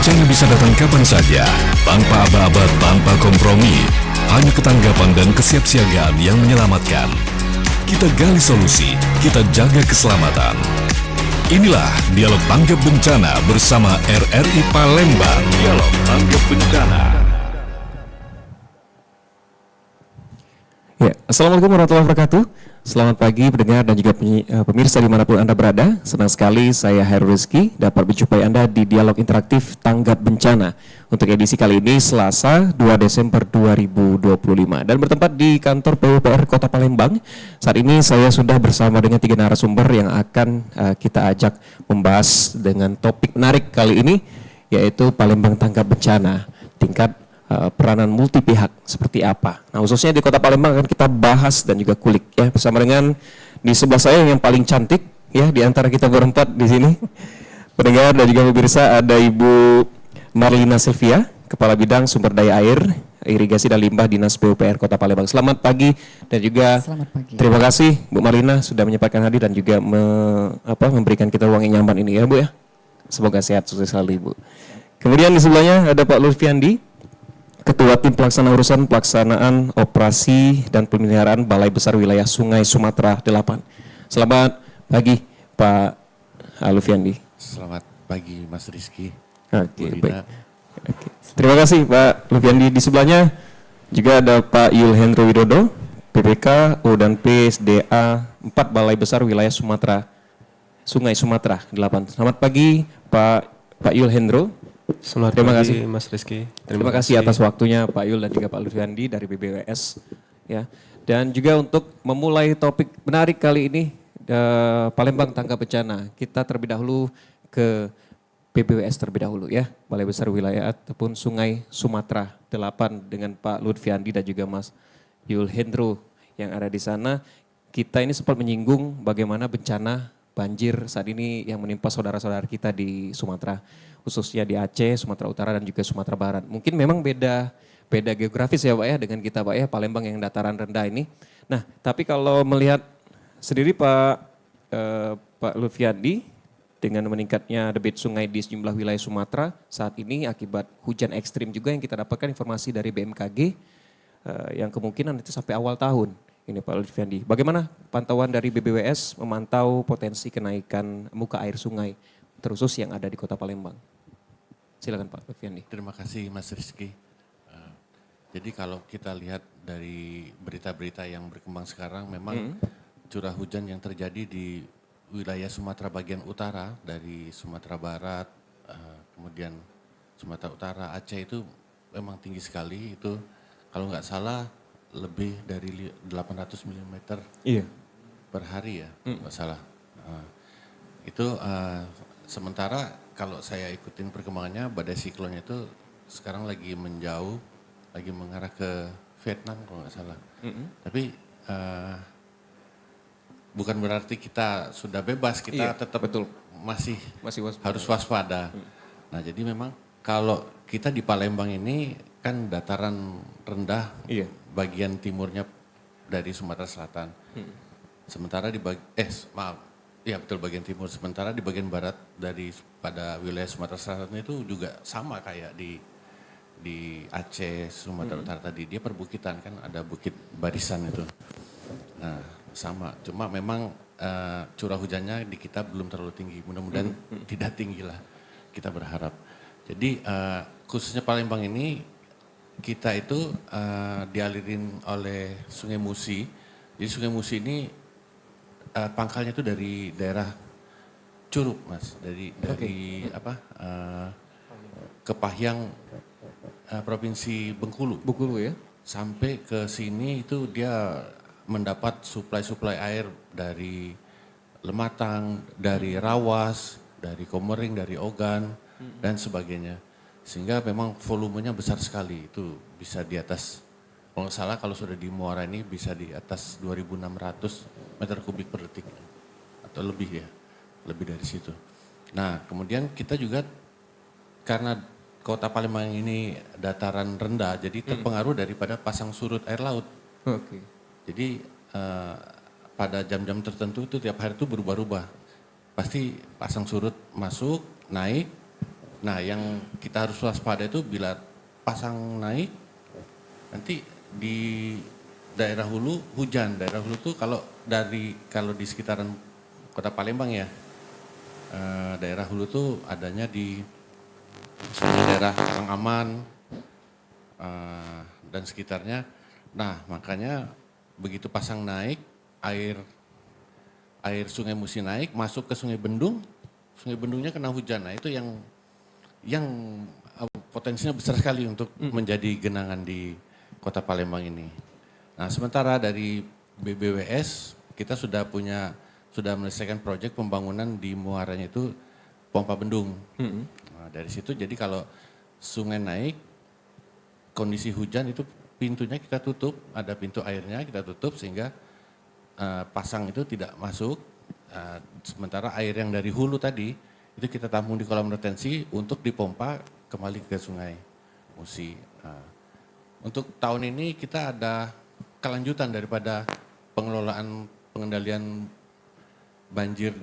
Bencana bisa datang kapan saja, tanpa aba-aba, tanpa kompromi. Hanya ketanggapan dan kesiapsiagaan yang menyelamatkan. Kita gali solusi, kita jaga keselamatan. Inilah Dialog Tanggap Bencana bersama RRI Palembang. Dialog Tanggap Bencana. Ya, Assalamualaikum warahmatullahi wabarakatuh. Selamat pagi pendengar dan juga pemirsa dimanapun Anda berada. Senang sekali saya Hairul Rizky dapat menjumpai Anda di Dialog Interaktif Tanggap Bencana untuk edisi kali ini Selasa 2 Desember 2025 dan bertempat di kantor PUPR Kota Palembang. Saat ini saya sudah bersama dengan 3 narasumber yang akan kita ajak membahas dengan topik menarik kali ini, yaitu Palembang Tanggap Bencana, tingkat peranan multi pihak seperti apa. Nah, khususnya di Kota Palembang akan kita bahas dan juga kulik ya, bersama dengan di sebelah saya yang paling cantik ya di antara kita berempat di sini. Pendengar dan juga pemirsa, ada Ibu Marlina Sylvia, Kepala Bidang Sumber Daya Air, Irigasi dan Limbah Dinas PUPR Kota Palembang. Selamat pagi dan juga Selamat pagi. Terima kasih Bu Marlina sudah menyempatkan hadir dan juga memberikan kita ruang yang nyaman ini ya Bu ya. Semoga sehat sukses selalu Ibu. Kemudian di sebelahnya ada Pak Lutfiandi, Ketua Tim Pelaksana Urusan Pelaksanaan Operasi dan Pemeliharaan Balai Besar Wilayah Sungai Sumatera 8. Selamat pagi Pak Lutfiandi. Selamat pagi Mas Rizky. Oke, baik. Oke. Terima kasih Pak Lutfiandi. Di sebelahnya juga ada Pak Yul Hendro Widodo, PPK U dan PSDA 4 Balai Besar Wilayah Sungai Sumatera 8. Selamat pagi Pak Yul Hendro. Terima kasih Mas Rizky. Terima kasih atas waktunya Pak Yul dan juga Pak Lutfiandi dari BBWS ya. Dan juga untuk memulai topik menarik kali ini Palembang Tanggap Bencana, kita terlebih dahulu ke BBWS terlebih dahulu ya, Balai Besar Wilayah ataupun Sungai Sumatera 8 dengan Pak Lutfiandi dan juga Mas Yul Hendro yang ada di sana. Kita ini sempat menyinggung bagaimana bencana banjir saat ini yang menimpa saudara-saudara kita di Sumatera, khususnya di Aceh, Sumatera Utara dan juga Sumatera Barat. Mungkin memang beda geografis ya Pak ya dengan kita Pak ya, Palembang yang dataran rendah ini. Nah, tapi kalau melihat sendiri Pak Lutfiandi, dengan meningkatnya debit sungai di sejumlah wilayah Sumatera saat ini akibat hujan ekstrim juga yang kita dapatkan informasi dari BMKG yang kemungkinan itu sampai awal tahun. Ini Pak Lutfiandi, bagaimana pantauan dari BBWS memantau potensi kenaikan muka air sungai terkhusus yang ada di Kota Palembang? Silakan Pak Lutfiandi. Terima kasih Mas Rizky. Jadi kalau kita lihat dari berita-berita yang berkembang sekarang, memang curah hujan yang terjadi di wilayah Sumatera bagian utara, dari Sumatera Barat, kemudian Sumatera Utara, Aceh itu memang tinggi sekali. Itu kalau nggak salah lebih dari 800 mm per hari ya, nggak salah. Itu sementara kalau saya ikutin perkembangannya, badai siklonnya itu sekarang lagi menjauh, lagi mengarah ke Vietnam kalau nggak salah. Tapi bukan berarti kita sudah bebas, kita tetap masih harus waspada. Nah jadi memang kalau kita di Palembang ini kan dataran rendah, bagian timurnya dari Sumatera Selatan. Sementara bagian timur. Sementara di bagian barat pada wilayah Sumatera Selatan itu juga sama kayak di Aceh, Sumatera Utara tadi. Dia perbukitan kan, ada bukit barisan itu. Nah sama, cuma memang curah hujannya di kita belum terlalu tinggi. Mudah-mudahan tidak tinggi lah, kita berharap. Jadi khususnya Palembang ini kita itu dialirin oleh Sungai Musi. Jadi Sungai Musi ini pangkalnya itu dari daerah Curug Mas, dari Kepahyang Provinsi Bengkulu. Bengkulu ya. Sampai ke sini itu dia mendapat suplai air dari Lematang, dari Rawas, dari Komering, dari Ogan dan sebagainya. Sehingga memang volumenya besar sekali, itu bisa di atas, kalau nggak salah kalau sudah di Muara ini bisa di atas 2.600 meter kubik per detik atau lebih ya, lebih dari situ. Nah kemudian kita juga karena Kota Palembang ini dataran rendah, jadi terpengaruh daripada pasang surut air laut. Jadi pada jam-jam tertentu itu tiap hari itu berubah-ubah. Pasti pasang surut masuk, naik, Nah, yang kita harus waspada itu bila pasang naik, nanti di daerah hulu hujan. Daerah hulu tuh kalau di sekitaran Kota Palembang ya, daerah hulu tuh adanya di daerah Aman dan sekitarnya. Nah, makanya begitu pasang naik, air Sungai Musi naik masuk ke Sungai Bendung, Sungai Bendungnya kena hujan. Nah, itu yang potensinya besar sekali untuk menjadi genangan di Kota Palembang ini. Nah, sementara dari BBWS kita sudah menyelesaikan proyek pembangunan di muaranya itu pompa bendung. Nah, dari situ jadi kalau sungai naik, kondisi hujan itu pintunya kita tutup, ada pintu airnya kita tutup sehingga pasang itu tidak masuk. Sementara air yang dari hulu tadi itu kita tampung di kolam retensi untuk dipompa kembali ke Sungai Musi. Nah, untuk tahun ini kita ada kelanjutan daripada pengendalian banjir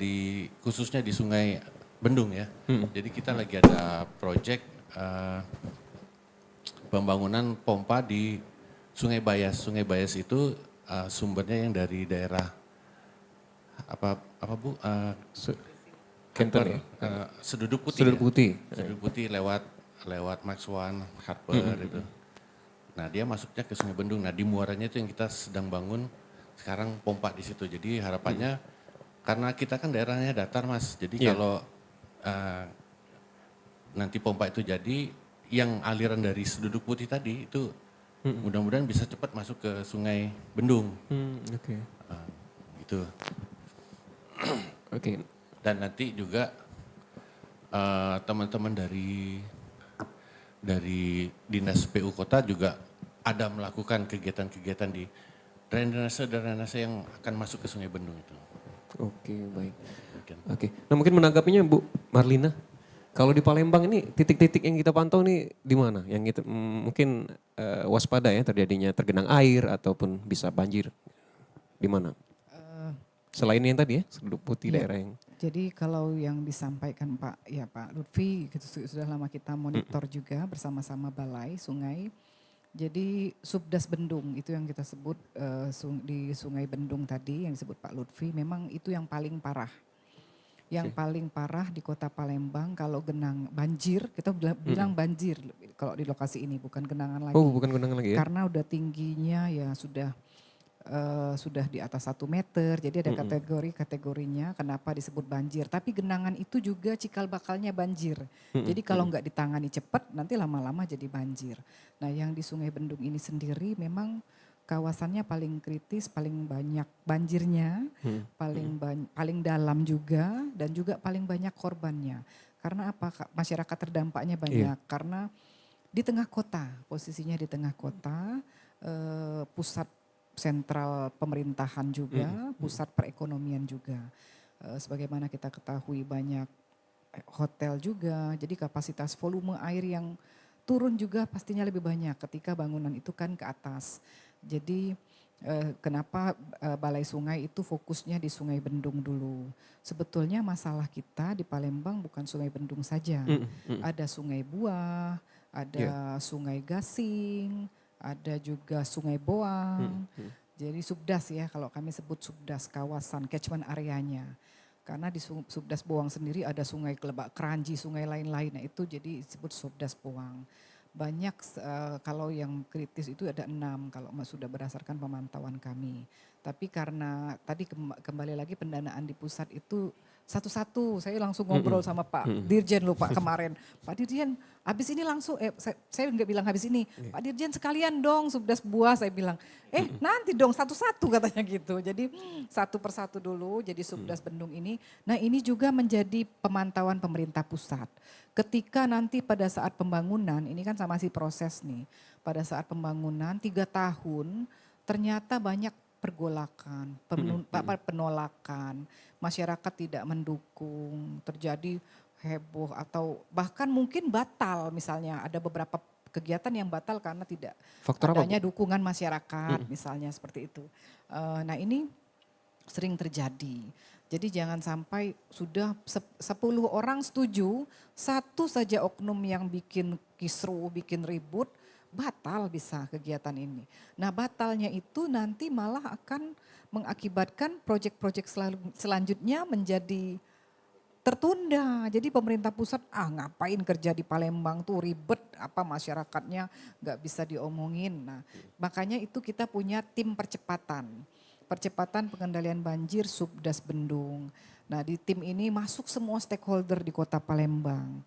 khususnya di Sungai Bendung ya. Jadi kita lagi ada proyek pembangunan pompa di Sungai Bayas. Sungai Bayas itu sumbernya yang dari daerah apa Bu? Kenton ya? Seduduk Putih. Seduduk Putih. Seduduk Putih lewat Max One, Harper itu. Nah, dia masuknya ke Sungai Bendung. Nah, di muaranya itu yang kita sedang bangun sekarang pompa di situ. Jadi harapannya karena kita kan daerahnya datar, Mas. Jadi kalau nanti pompa itu jadi, yang aliran dari Seduduk Putih tadi itu mudah-mudahan bisa cepat masuk ke Sungai Bendung. Oke. Gitu. Oke. Dan nanti juga teman-teman dari Dinas PU Kota juga ada melakukan kegiatan-kegiatan di drainase yang akan masuk ke Sungai Bendung itu. Oke, baik. Oke. Nah, mungkin menanggapinya Bu Marlina. Kalau di Palembang ini titik-titik yang kita pantau nih di mana? Yang kita mungkin waspada ya terjadinya tergenang air ataupun bisa banjir. Di mana? Selain yang tadi ya, Seduduk Putih daerah yang. Jadi kalau yang disampaikan Pak Lutfi gitu, sudah lama kita monitor juga bersama-sama Balai Sungai. Jadi Subdas Bendung itu yang kita sebut di Sungai Bendung tadi yang disebut Pak Lutfi, memang itu yang paling parah. Yang paling parah di Kota Palembang kalau banjir, kita bilang banjir kalau di lokasi ini, bukan genangan lagi. Oh, bukan genangan lagi ya? Karena udah tingginya ya sudah di atas 1 meter, jadi ada kategorinya kenapa disebut banjir. Tapi genangan itu juga cikal bakalnya banjir. Jadi kalau nggak ditangani cepat nanti lama-lama jadi banjir. Nah, yang di Sungai Bendung ini sendiri memang kawasannya paling kritis, paling banyak banjirnya, paling dalam juga dan juga paling banyak korbannya. Karena apa? Masyarakat terdampaknya banyak karena di tengah kota, posisinya di tengah kota, pusat sentral pemerintahan juga, pusat perekonomian juga. Sebagaimana kita ketahui banyak hotel juga, jadi kapasitas volume air yang turun juga pastinya lebih banyak ketika bangunan itu kan ke atas. Jadi kenapa Balai Sungai itu fokusnya di Sungai Bendung dulu. Sebetulnya masalah kita di Palembang bukan Sungai Bendung saja. Ada Sungai Buah, ada Sungai Gasing, ada juga Sungai Boang. Jadi Subdas ya, kalau kami sebut Subdas, kawasan catchment areanya. Karena di Subdas Boang sendiri ada Sungai Kelebak Keranji, sungai lain-lain. Nah itu jadi disebut Subdas Boang. Banyak kalau yang kritis itu ada 6 kalau sudah berdasarkan pemantauan kami. Tapi karena tadi kembali lagi pendanaan di pusat itu satu-satu, saya langsung ngobrol sama Pak Dirjen loh Pak kemarin. Pak Dirjen habis ini langsung, saya nggak bilang habis ini, Pak Dirjen sekalian dong Subdas Buah, saya bilang. Nanti dong satu-satu katanya gitu. Jadi satu persatu dulu jadi Subdas Bendung ini. Nah ini juga menjadi pemantauan pemerintah pusat. Ketika nanti pada saat pembangunan, ini kan masih proses nih. Pada saat pembangunan 3 tahun ternyata banyak pergolakan, penolakan, masyarakat tidak mendukung, terjadi heboh atau bahkan mungkin batal misalnya ada beberapa kegiatan yang batal karena tidak Faktor adanya dukungan masyarakat misalnya seperti itu. Nah ini sering terjadi. Jadi jangan sampai sudah 10 orang setuju, satu saja oknum yang bikin kisruh, bikin ribut, batal bisa kegiatan ini. Nah batalnya itu nanti malah akan mengakibatkan proyek-proyek selanjutnya menjadi tertunda. Jadi pemerintah pusat ngapain kerja di Palembang tuh ribet, apa masyarakatnya nggak bisa diomongin. Nah makanya itu kita punya tim percepatan pengendalian banjir Subdas Bendung. Nah di tim ini masuk semua stakeholder di Kota Palembang.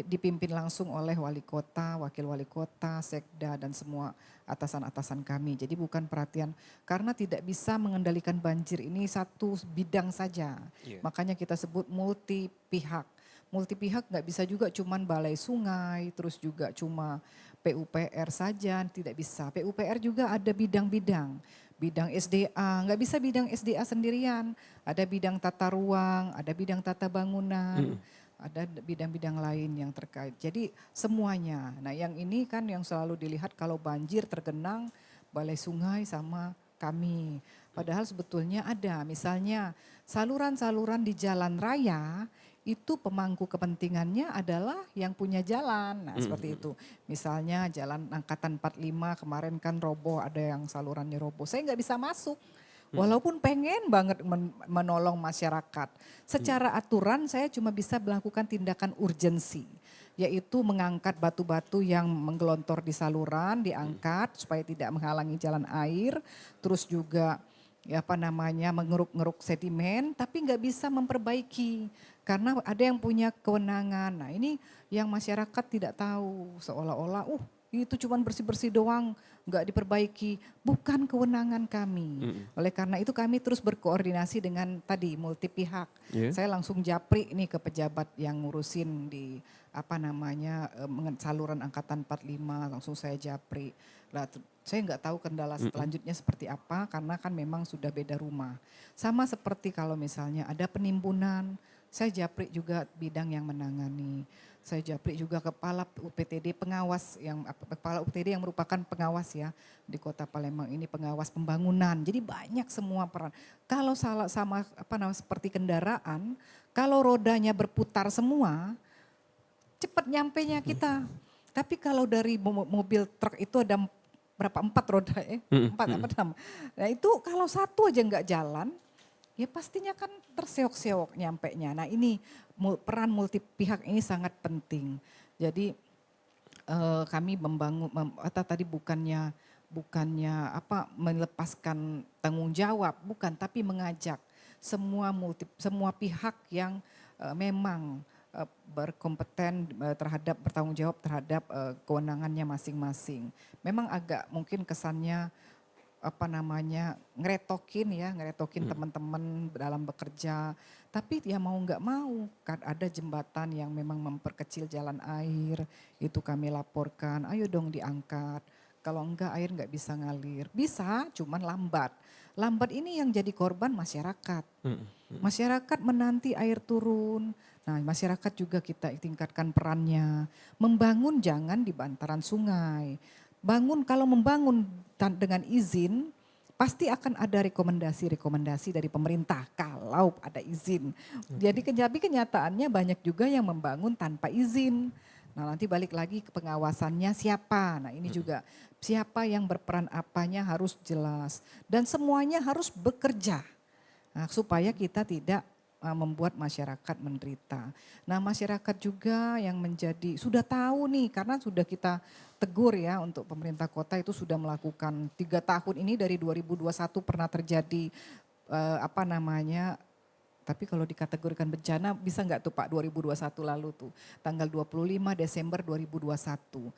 Dipimpin langsung oleh wali kota, wakil wali kota, sekda dan semua atasan-atasan kami. Jadi bukan perhatian karena tidak bisa mengendalikan banjir ini satu bidang saja. Makanya kita sebut multi pihak. Multi pihak nggak bisa juga cuman balai sungai, terus juga cuma PUPR saja, tidak bisa. PUPR juga ada bidang-bidang. Bidang SDA, nggak bisa bidang SDA sendirian. Ada bidang tata ruang, ada bidang tata bangunan, ada bidang-bidang lain yang terkait. Jadi semuanya. Nah yang ini kan yang selalu dilihat kalau banjir tergenang balai sungai sama kami. Padahal sebetulnya ada misalnya saluran-saluran di jalan raya itu pemangku kepentingannya adalah yang punya jalan. Nah seperti itu. Misalnya jalan angkatan 45 kemarin kan roboh, ada yang salurannya roboh. Saya nggak bisa masuk. Walaupun pengen banget menolong masyarakat. Secara aturan saya cuma bisa melakukan tindakan urgensi. Yaitu mengangkat batu-batu yang menggelontor di saluran, diangkat supaya tidak menghalangi jalan air. Terus juga mengeruk-ngeruk sedimen tapi nggak bisa memperbaiki karena ada yang punya kewenangan. Nah ini yang masyarakat tidak tahu seolah-olah itu cuma bersih-bersih doang nggak diperbaiki, bukan kewenangan kami. Oleh karena itu kami terus berkoordinasi dengan tadi multi pihak. Saya langsung japri nih ke pejabat yang ngurusin di saluran angkatan 45 langsung saya japri. Lah saya nggak tahu kendala selanjutnya seperti apa karena kan memang sudah beda rumah. Sama seperti kalau misalnya ada penimbunan, saya japri juga bidang yang menangani. Saya japri juga kepala UPTD pengawas kepala UPTD yang merupakan pengawas ya di Kota Palembang ini, pengawas pembangunan. Jadi banyak semua peran. Kalau seperti kendaraan, kalau rodanya berputar semua, cepat nyampenya kita. Tapi kalau dari mobil truk itu ada berapa 4 roda ya? 4. Nah itu kalau satu aja nggak jalan, ya pastinya kan terseok-seok nyampenya. Nah ini peran multi pihak ini sangat penting. Jadi kami bukannya melepaskan tanggung jawab, bukan, tapi mengajak semua pihak yang memang berkompeten bertanggung jawab terhadap kewenangannya masing-masing. Memang agak mungkin kesannya ngeretokin teman-teman dalam bekerja. Tapi ya mau nggak mau kan ada jembatan yang memang memperkecil jalan air, itu kami laporkan, ayo dong diangkat. Kalau enggak air nggak bisa ngalir, bisa cuman lambat. Lambat ini yang jadi korban masyarakat. Masyarakat menanti air turun. Nah masyarakat juga kita tingkatkan perannya. Membangun jangan di bantaran sungai. Kalau membangun dengan izin, pasti akan ada rekomendasi dari pemerintah kalau ada izin. Jadi kenyataannya banyak juga yang membangun tanpa izin. Nah nanti balik lagi ke pengawasannya siapa. Nah ini juga siapa yang berperan apanya harus jelas. Dan semuanya harus bekerja supaya kita tidak membuat masyarakat menderita. Nah masyarakat juga yang sudah tahu nih karena sudah kita tegur ya untuk pemerintah kota itu sudah melakukan 3 tahun ini dari 2021 pernah terjadi tapi kalau dikategorikan bencana bisa nggak tuh Pak 2021 lalu tuh tanggal 25 Desember 2021.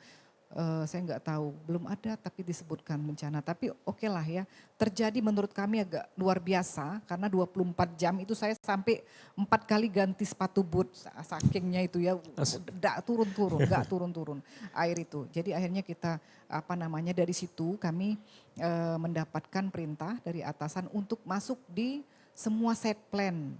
Saya nggak tahu, belum ada tapi disebutkan bencana. Tapi oke lah ya, terjadi menurut kami agak luar biasa karena 24 jam itu saya sampai 4 kali ganti sepatu boot sakingnya itu ya, nggak turun-turun air itu. Jadi akhirnya kita dari situ kami mendapatkan perintah dari atasan untuk masuk di semua set plan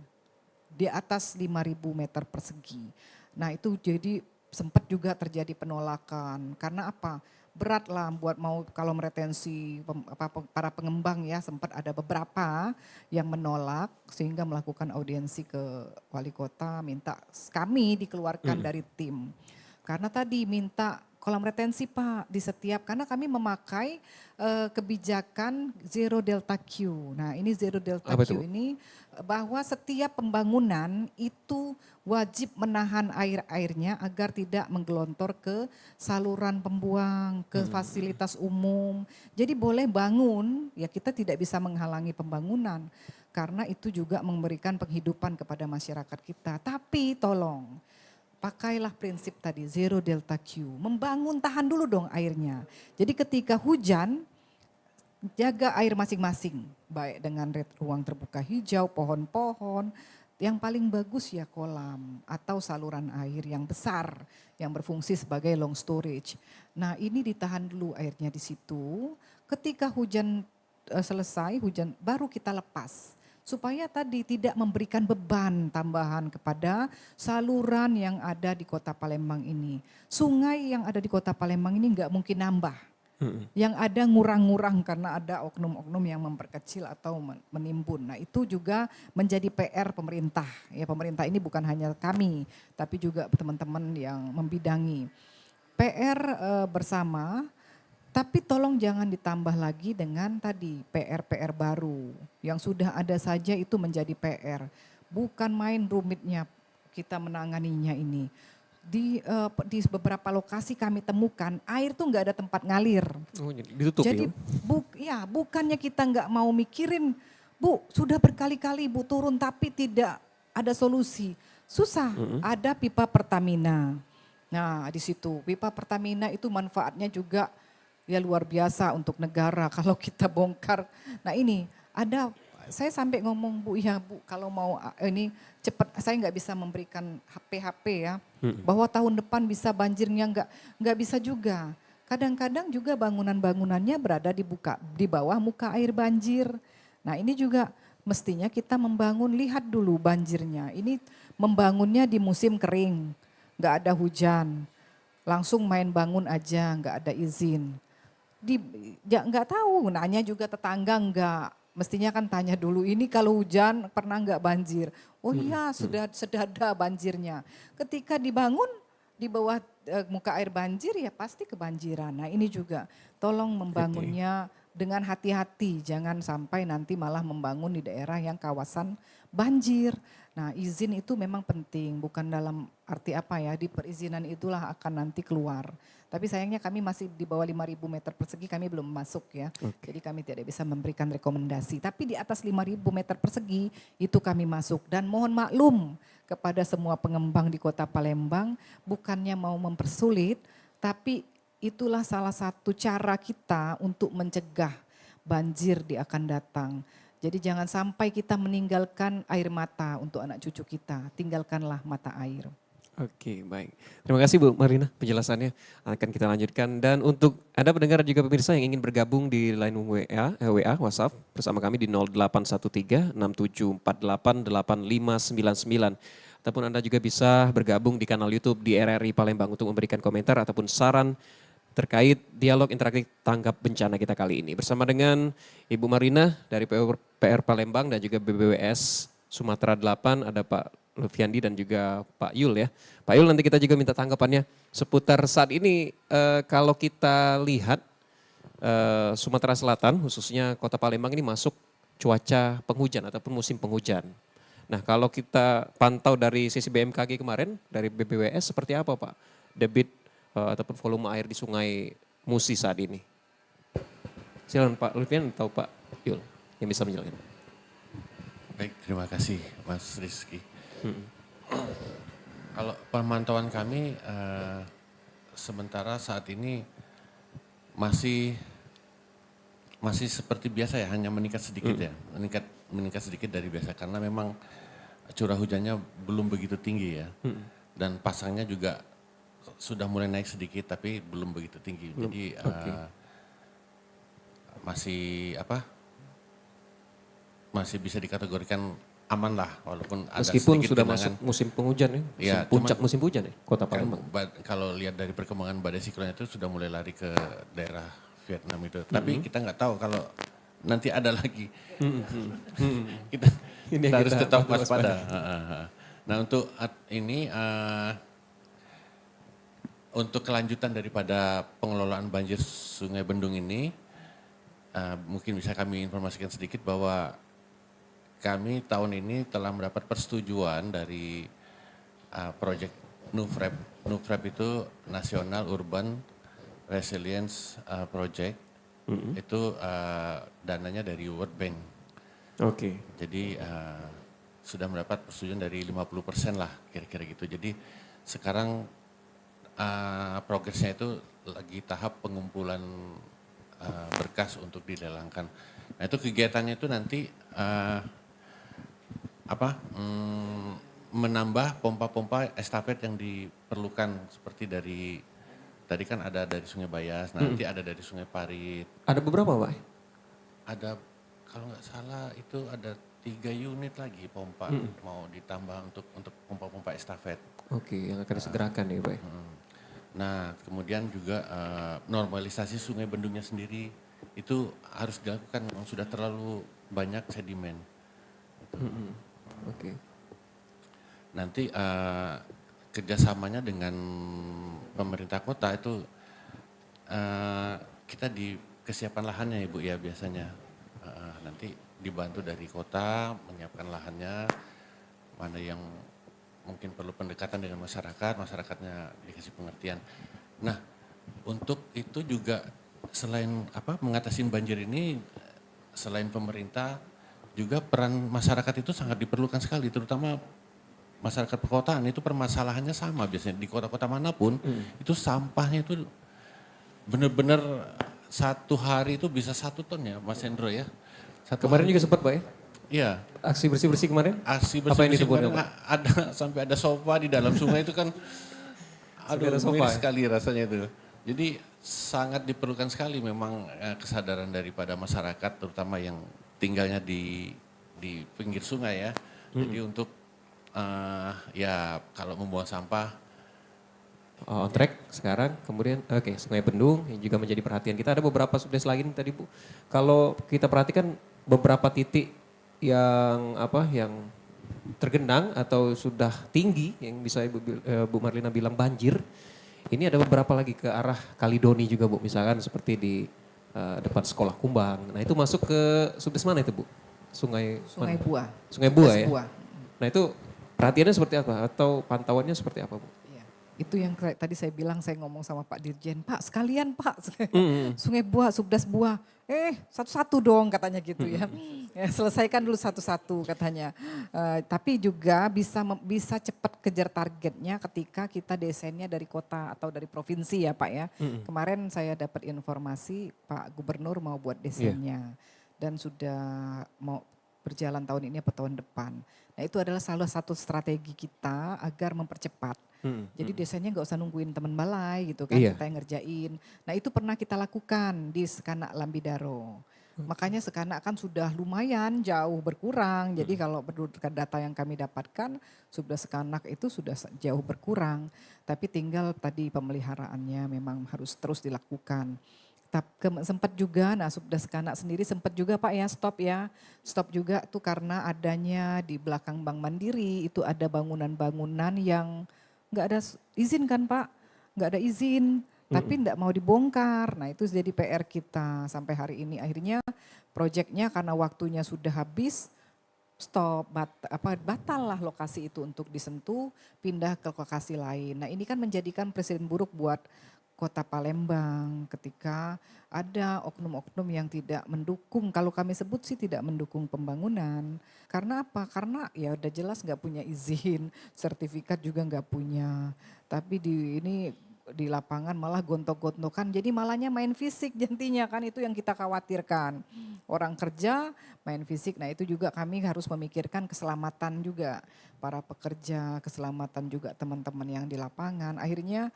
di atas 5.000 meter persegi. Nah itu jadi sempat juga terjadi penolakan. Karena apa? berat lah buat mau kalau meretensi para pengembang ya, sempat ada beberapa yang menolak sehingga melakukan audiensi ke wali kota minta kami dikeluarkan dari tim. Karena tadi minta kolam retensi Pak di setiap, karena kami memakai kebijakan zero delta Q. Nah ini zero delta Apa Q itu? ini bahwa setiap pembangunan itu wajib menahan airnya agar tidak menggelontor ke saluran pembuang, ke fasilitas umum. Jadi boleh bangun, ya kita tidak bisa menghalangi pembangunan. Karena itu juga memberikan penghidupan kepada masyarakat kita. Tapi tolong, pakailah prinsip tadi zero delta Q. Membangun tahan dulu dong airnya. Jadi ketika hujan jaga air masing-masing. Baik dengan ruang terbuka hijau, pohon-pohon. Yang paling bagus ya kolam atau saluran air yang besar yang berfungsi sebagai long storage. Nah ini ditahan dulu airnya di situ. Ketika hujan selesai, hujan baru kita lepas. Supaya tadi tidak memberikan beban tambahan kepada saluran yang ada di Kota Palembang ini. Sungai yang ada di Kota Palembang ini nggak mungkin nambah. Yang ada ngurang-ngurang karena ada oknum-oknum yang memperkecil atau menimbun. Nah itu juga menjadi PR pemerintah. Ya pemerintah ini bukan hanya kami, tapi juga teman-teman yang membidangi. PR bersama. Tapi tolong jangan ditambah lagi dengan tadi PR-PR baru. Yang sudah ada saja itu menjadi PR. Bukan main rumitnya kita menanganinya ini. Di beberapa lokasi kami temukan air tuh nggak ada tempat ngalir. Oh, ditutup Jadi bukannya kita nggak mau mikirin, Bu sudah berkali-kali Bu turun tapi tidak ada solusi. Susah, ada pipa Pertamina. Nah di situ pipa Pertamina itu manfaatnya juga ya luar biasa untuk negara kalau kita bongkar. Nah ini ada, saya sampai ngomong Bu, ya Bu kalau mau ini cepat, saya nggak bisa memberikan HP ya, bahwa tahun depan bisa banjirnya nggak bisa juga. Kadang-kadang juga bangunan-bangunannya berada di bawah muka air banjir. Nah ini juga mestinya kita membangun, lihat dulu banjirnya. Ini membangunnya di musim kering, nggak ada hujan, langsung main bangun aja, nggak ada izin. Nggak tahu, nanya juga tetangga nggak. Mestinya kan tanya dulu, ini kalau hujan pernah nggak banjir? Oh iya sudah ada banjirnya. Ketika dibangun di bawah muka air banjir ya pasti kebanjiran. Nah ini juga tolong membangunnya dengan hati-hati. Jangan sampai nanti malah membangun di daerah yang kawasan banjir. Nah izin itu memang penting, bukan dalam arti apa ya, di perizinan itulah akan nanti keluar. Tapi sayangnya kami masih di bawah 5.000 meter persegi, kami belum masuk ya. Jadi kami tidak bisa memberikan rekomendasi. Tapi di atas 5.000 meter persegi itu kami masuk. Dan mohon maklum kepada semua pengembang di Kota Palembang, bukannya mau mempersulit, tapi itulah salah satu cara kita untuk mencegah banjir di akan datang. Jadi jangan sampai kita meninggalkan air mata untuk anak cucu kita, tinggalkanlah mata air. Oke, baik. Terima kasih Bu Marina penjelasannya. Akan kita lanjutkan. Dan untuk Anda pendengar juga pemirsa yang ingin bergabung di line WA, WhatsApp bersama kami di 0813 6748 8599. Ataupun Anda juga bisa bergabung di kanal YouTube di RRI Palembang untuk memberikan komentar ataupun saran terkait dialog interaktif tanggap bencana kita kali ini. Bersama dengan Ibu Marina dari PR Palembang dan juga BBWS Sumatera 8, ada Pak Lutfiandi dan juga Pak Yul ya. Pak Yul, nanti kita juga minta tanggapannya seputar saat ini kalau kita lihat Sumatera Selatan khususnya Kota Palembang ini masuk cuaca penghujan ataupun musim penghujan. Nah kalau kita pantau dari sisi BMKG kemarin dari BBWS seperti apa Pak debit ataupun volume air di Sungai Musi saat ini? Silakan Pak Lutfiandi atau Pak Yul yang bisa menjelaskan. Baik, terima kasih Mas Rizky. Kalau pemantauan kami sementara saat ini masih seperti biasa ya, hanya meningkat sedikit ya, meningkat sedikit dari biasa karena memang curah hujannya belum begitu tinggi ya, dan pasangnya juga sudah mulai naik sedikit tapi belum begitu tinggi, jadi masih bisa dikategorikan aman lah walaupun ada Meskipun sedikit sudah genangan. masuk musim penghujan ya, Iya, puncak cuman musim hujan ya, Kota Kan Palembang. kalau lihat dari perkembangan badai siklon itu sudah mulai lari ke daerah Vietnam itu. Tapi kita nggak tahu kalau nanti ada lagi. kita, Ini kita yang harus kita tetap patut waspada. Nah untuk ini untuk kelanjutan daripada pengelolaan banjir Sungai Bendung ini, mungkin bisa kami informasikan sedikit bahwa kami tahun ini telah mendapat persetujuan dari proyek NUFREP. NUFREP itu National Urban Resilience Project. Itu dananya dari World Bank. Oke. Jadi sudah mendapat persetujuan dari 50% lah kira-kira gitu. Jadi sekarang progresnya itu lagi tahap pengumpulan berkas untuk dilelangkan. Nah itu kegiatannya itu nanti menambah pompa-pompa estafet yang diperlukan seperti dari tadi kan ada dari Sungai Bayas, nanti ada dari Sungai Parit. Ada beberapa Pak? Ada kalau nggak salah itu ada 3 unit lagi pompa mau ditambah untuk pompa-pompa estafet. Oke, yang akan disegerakan ya Pak. Nah kemudian juga normalisasi Sungai Bendungnya sendiri itu harus dilakukan, memang sudah terlalu banyak sedimen. Oke. Nanti kerjasamanya dengan pemerintah kota itu kita di kesiapan lahannya Ibu ya biasanya. Nanti dibantu dari kota menyiapkan lahannya, mana yang mungkin perlu pendekatan dengan masyarakat, masyarakatnya dikasih pengertian. Nah untuk itu juga selain mengatasi banjir ini, selain pemerintah juga peran masyarakat itu sangat diperlukan sekali, terutama masyarakat perkotaan itu permasalahannya sama biasanya di kota-kota manapun itu sampahnya itu benar-benar satu hari itu bisa 1 ton ya Mas Hendro ya. Kemarin juga sempat Pak ya? Iya. Aksi bersih-bersih kemarin? Aksi Apa yang bersih-bersih disebut kemarin ada sampai ada sofa di dalam sungai itu kan aduh ada sofa, miris ya? sekali rasanya itu. Jadi sangat diperlukan sekali memang kesadaran daripada masyarakat terutama yang tinggalnya di pinggir sungai ya. Jadi untuk ya kalau membuang sampah On track sekarang, kemudian Sungai Bendung yang juga menjadi perhatian kita. Ada beberapa subdes lain tadi Bu. Kalau kita perhatikan beberapa titik yang tergenang atau sudah tinggi yang bisa Bu Marlina bilang banjir. Ini ada beberapa lagi ke arah Kalidoni juga Bu, misalkan seperti di depan sekolah Kumbang. Nah itu masuk ke subdes mana itu Bu? Sungai Buah. Sungai Buah ya? Buah. Nah itu perhatiannya seperti apa atau pantauannya seperti apa Bu? Iya. Itu yang tadi saya bilang, saya ngomong sama Pak Dirjen, Pak sekalian Pak, Sungai Buah, Subdes Buah, satu-satu dong katanya gitu ya. Selesaikan dulu satu-satu katanya. Tapi juga bisa cepat kejar targetnya ketika kita desainnya dari kota atau dari provinsi ya Pak ya. Kemarin saya dapat informasi Pak Gubernur mau buat desainnya dan sudah mau berjalan tahun ini atau tahun depan. Nah itu adalah salah satu strategi kita agar mempercepat. Jadi desainnya nggak usah nungguin teman balai gitu kan, kita yang ngerjain. Nah itu pernah kita lakukan di Sekanak Lambidaro. Makanya Sekanak kan sudah lumayan jauh berkurang. Jadi kalau berdasarkan data yang kami dapatkan, sudah Sekanak itu sudah jauh berkurang. Tapi tinggal tadi pemeliharaannya memang harus terus dilakukan. Sempat juga, nah Subdes Sekanak sendiri sempat juga Pak ya, stop juga tuh karena adanya di belakang Bank Mandiri itu ada bangunan-bangunan yang nggak ada izin kan Pak, nggak ada izin, tapi nggak mau dibongkar. Nah itu jadi PR kita sampai hari ini. Akhirnya proyeknya karena waktunya sudah habis, batal lah lokasi itu untuk disentuh, pindah ke lokasi lain. Nah ini kan menjadikan presiden buruk buat Kota Palembang ketika ada oknum-oknum yang tidak mendukung, kalau kami sebut sih tidak mendukung pembangunan. Karena apa? Karena ya udah jelas nggak punya izin, sertifikat juga nggak punya. Tapi di lapangan malah gontok-gontokan, jadi malahnya main fisik jadinya kan, itu yang kita khawatirkan. Orang kerja main fisik, nah itu juga kami harus memikirkan keselamatan juga para pekerja, keselamatan juga teman-teman yang di lapangan. Akhirnya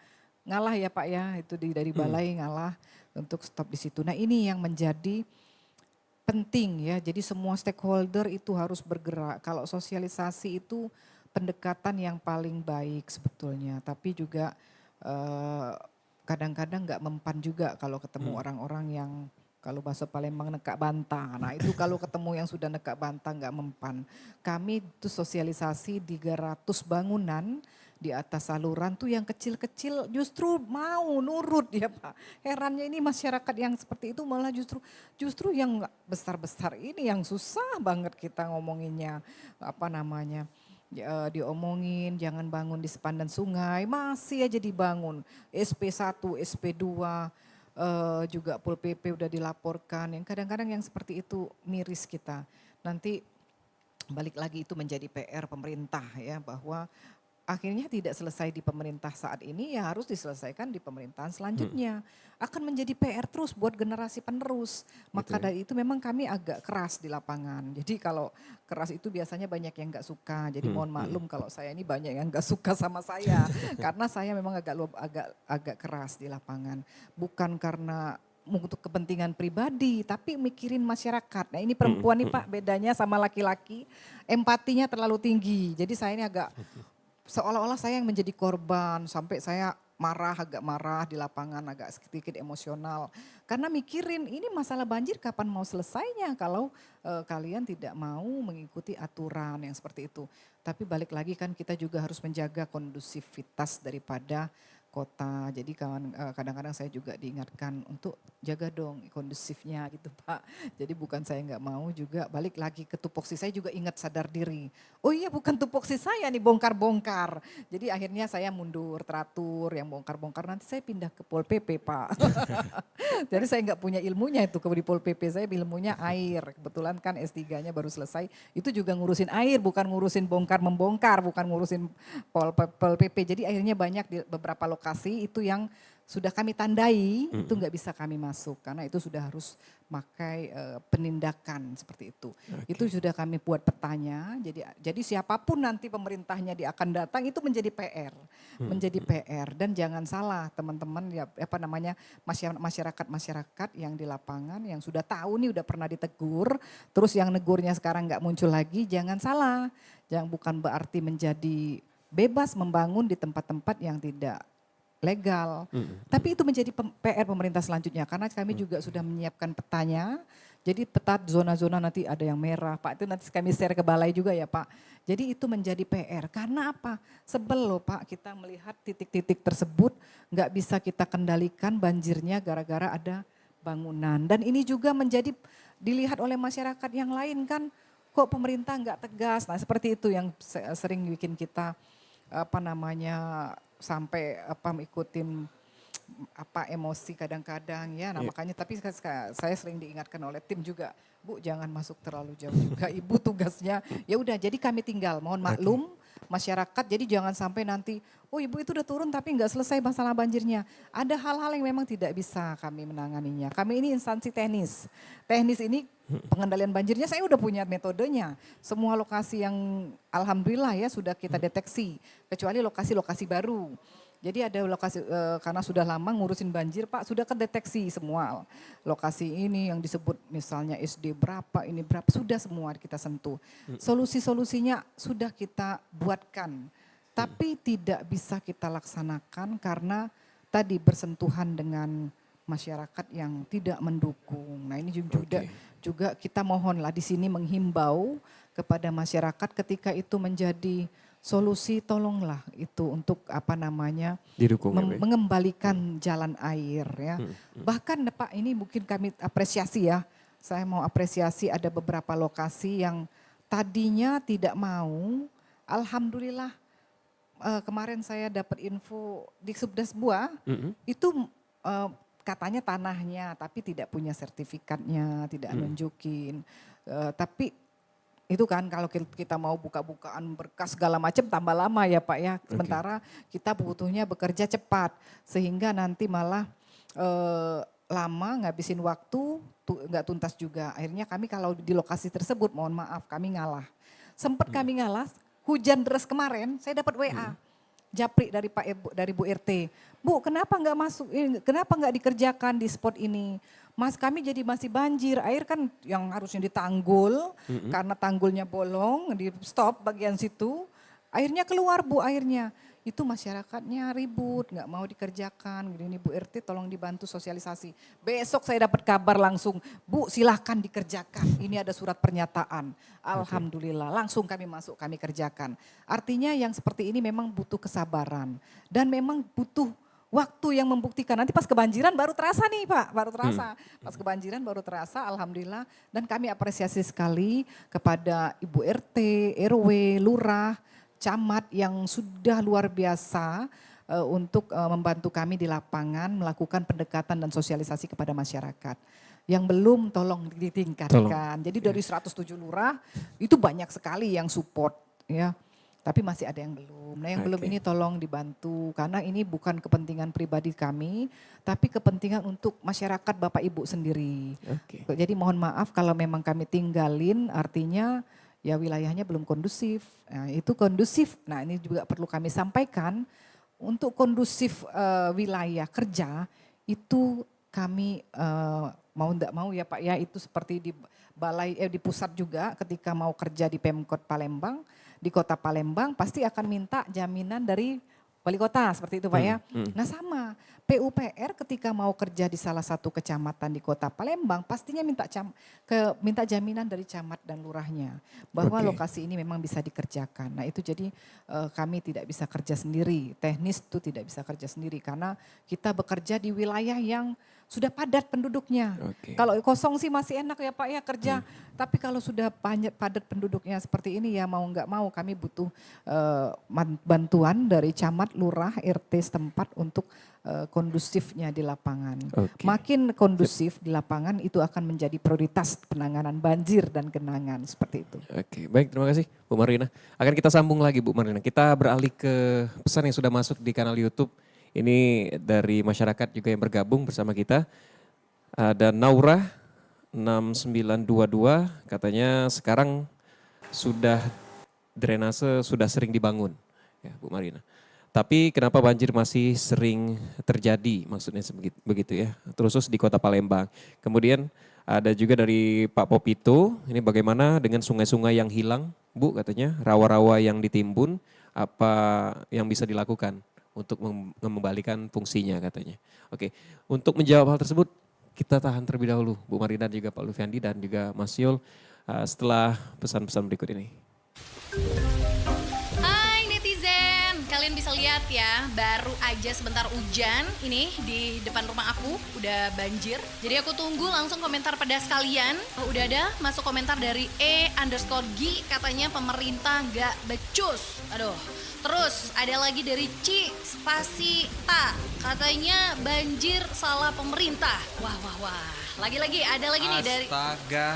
ngalah ya Pak ya, itu dari balai ngalah untuk stop di situ. Nah ini yang menjadi penting ya. Jadi semua stakeholder itu harus bergerak. Kalau sosialisasi itu pendekatan yang paling baik sebetulnya. Tapi juga kadang-kadang nggak mempan juga kalau ketemu orang-orang yang kalau bahasa Palembang nekak bantah. Nah itu kalau ketemu yang sudah nekak bantah nggak mempan. Kami itu sosialisasi 300 bangunan di atas saluran tuh yang kecil-kecil justru mau nurut ya Pak. Herannya ini masyarakat yang seperti itu malah justru yang besar-besar ini yang susah banget kita ngomonginnya apa namanya. Diomongin jangan bangun di sepandan sungai masih aja dibangun SP1, SP2 juga Pol PP udah dilaporkan yang kadang-kadang yang seperti itu miris kita. Nanti balik lagi itu menjadi PR pemerintah ya bahwa akhirnya tidak selesai di pemerintah saat ini ya harus diselesaikan di pemerintahan selanjutnya. Akan menjadi PR terus buat generasi penerus. Maka dari itu memang kami agak keras di lapangan. Jadi kalau keras itu biasanya banyak yang gak suka. Jadi mohon maklum kalau saya ini banyak yang gak suka sama saya. Karena saya memang agak keras di lapangan. Bukan karena untuk kepentingan pribadi, tapi mikirin masyarakat. Nah ini perempuan nih Pak bedanya sama laki-laki, empatinya terlalu tinggi. Jadi saya ini agak seolah-olah saya yang menjadi korban sampai saya agak marah di lapangan, agak sedikit emosional. Karena mikirin ini masalah banjir kapan mau selesainya kalau kalian tidak mau mengikuti aturan yang seperti itu. Tapi balik lagi kan kita juga harus menjaga kondusivitas daripada kota. Jadi kadang-kadang saya juga diingatkan untuk jaga dong kondusifnya gitu Pak. Jadi bukan saya nggak mau juga balik lagi ke tupoksi saya juga ingat sadar diri. Oh iya bukan tupoksi saya nih bongkar-bongkar. Jadi akhirnya saya mundur teratur yang bongkar-bongkar nanti saya pindah ke Pol PP Pak. Jadi saya nggak punya ilmunya itu di Pol PP saya ilmunya air. Kebetulan kan S3-nya baru selesai. Itu juga ngurusin air bukan ngurusin bongkar-membongkar, bukan ngurusin Pol PP. Jadi akhirnya banyak di beberapa lokasi itu yang sudah kami tandai itu nggak bisa kami masuk karena itu sudah harus pakai penindakan seperti itu. Itu sudah kami buat petanya. Jadi siapapun nanti pemerintahnya akan datang itu menjadi PR, menjadi PR dan jangan salah teman-teman ya apa namanya masyarakat yang di lapangan yang sudah tahu nih udah pernah ditegur, terus yang negurnya sekarang nggak muncul lagi, jangan salah, yang bukan berarti menjadi bebas membangun di tempat-tempat yang tidak legal. Tapi itu menjadi PR pemerintah selanjutnya karena kami juga sudah menyiapkan petanya. Jadi peta zona-zona nanti ada yang merah, Pak itu nanti kami share ke balai juga ya Pak. Jadi itu menjadi PR karena apa? Sebel loh Pak kita melihat titik-titik tersebut nggak bisa kita kendalikan banjirnya gara-gara ada bangunan. Dan ini juga menjadi dilihat oleh masyarakat yang lain kan kok pemerintah nggak tegas. Nah seperti itu yang sering bikin kita apa namanya sampai ikutin emosi kadang-kadang ya. Nah makanya tapi saya sering diingatkan oleh tim juga, Bu jangan masuk terlalu jauh juga. Ibu tugasnya ya udah jadi kami tinggal mohon maklum masyarakat jadi jangan sampai nanti oh ibu itu udah turun tapi nggak selesai masalah banjirnya. Ada hal-hal yang memang tidak bisa kami menanganinya. Kami ini instansi teknis. Teknis ini pengendalian banjirnya saya udah punya metodenya. Semua lokasi yang alhamdulillah ya sudah kita deteksi kecuali lokasi-lokasi baru. Jadi ada lokasi karena sudah lama ngurusin banjir Pak sudah kedeteksi semua lokasi ini yang disebut misalnya SD berapa ini berapa sudah semua kita sentuh. Solusi-solusinya sudah kita buatkan tapi tidak bisa kita laksanakan karena tadi bersentuhan dengan masyarakat yang tidak mendukung. Nah ini juga kita mohonlah di sini menghimbau kepada masyarakat ketika itu menjadi solusi tolonglah itu untuk apa namanya didukung mengembalikan jalan air ya. Bahkan Pak ini mungkin kami apresiasi ya. Saya mau apresiasi ada beberapa lokasi yang tadinya tidak mau. Alhamdulillah kemarin saya dapat info di Subdas Bua itu katanya tanahnya tapi tidak punya sertifikatnya, tidak nunjukin. Tapi itu kan kalau kita mau buka-bukaan berkas segala macam tambah lama ya Pak ya. Sementara kita butuhnya bekerja cepat sehingga nanti malah lama ngabisin waktu nggak tuntas juga. Akhirnya kami kalau di lokasi tersebut mohon maaf kami ngalah. Sempat kami ngalah hujan deras kemarin saya dapat WA. japri dari Pak Ibu, dari Bu RT. Bu, kenapa nggak masuk? Kenapa nggak dikerjakan di spot ini? Mas, kami jadi masih banjir. Air kan yang harusnya ditanggul, karena tanggulnya bolong, di stop bagian situ. Airnya keluar Bu, airnya. Itu masyarakatnya ribut, nggak mau dikerjakan. Gini Bu RT tolong dibantu sosialisasi. Besok saya dapat kabar langsung, Bu silahkan dikerjakan. Ini ada surat pernyataan. Alhamdulillah langsung kami masuk, kami kerjakan. Artinya yang seperti ini memang butuh kesabaran. Dan memang butuh waktu yang membuktikan. Nanti pas kebanjiran baru terasa nih Pak, baru terasa. Pas kebanjiran baru terasa, alhamdulillah. Dan kami apresiasi sekali kepada Ibu RT, RW, Lurah, Camat yang sudah luar biasa untuk membantu kami di lapangan melakukan pendekatan dan sosialisasi kepada masyarakat. Yang belum tolong ditingkatkan. Jadi dari 107 lurah itu banyak sekali yang support ya. Tapi masih ada yang belum. Nah yang belum ini tolong dibantu karena ini bukan kepentingan pribadi kami tapi kepentingan untuk masyarakat Bapak Ibu sendiri. Jadi mohon maaf kalau memang kami tinggalin artinya ya wilayahnya belum kondusif. Nah, itu kondusif. Nah ini juga perlu kami sampaikan untuk kondusif wilayah kerja itu kami mau enggak mau ya Pak ya itu seperti di balai di pusat juga ketika mau kerja di Pemkot Palembang, di Kota Palembang pasti akan minta jaminan dari wali kota seperti itu Pak ya. Nah sama PUPR ketika mau kerja di salah satu kecamatan di Kota Palembang pastinya minta jaminan dari camat dan lurahnya bahwa lokasi ini memang bisa dikerjakan. Nah itu jadi kami tidak bisa kerja sendiri, teknis itu tidak bisa kerja sendiri karena kita bekerja di wilayah yang sudah padat penduduknya. Kalau kosong sih masih enak ya Pak ya kerja. Tapi kalau sudah padat penduduknya seperti ini ya mau nggak mau kami butuh bantuan dari camat, lurah, RT setempat untuk kondusifnya di lapangan. Makin kondusif di lapangan itu akan menjadi prioritas penanganan banjir dan genangan seperti itu. Baik terima kasih Bu Marlina. Akan kita sambung lagi Bu Marlina. Kita beralih ke pesan yang sudah masuk di kanal YouTube. Ini dari masyarakat juga yang bergabung bersama kita. Ada Naura 6922 katanya sekarang sudah drainase sudah sering dibangun ya Bu Marlina. Tapi kenapa banjir masih sering terjadi maksudnya begitu ya. Terus di Kota Palembang. Kemudian ada juga dari Pak Popito, ini bagaimana dengan sungai-sungai yang hilang Bu katanya, rawa-rawa yang ditimbun, apa yang bisa dilakukan untuk mengembalikan fungsinya katanya. Untuk menjawab hal tersebut kita tahan terlebih dahulu Bu Marlina dan juga Pak Lutfiandi dan juga Mas Yul setelah pesan-pesan berikut ini. Hai netizen, kalian bisa lihat ya baru aja sebentar hujan ini di depan rumah aku udah banjir. Jadi aku tunggu langsung komentar pedas kalian. Udah ada masuk komentar dari E_G katanya pemerintah nggak becus. Aduh. Terus ada lagi dari Ci Spasi Ta, katanya banjir salah pemerintah. Wah. Lagi-lagi ada lagi nih dari... Astaga,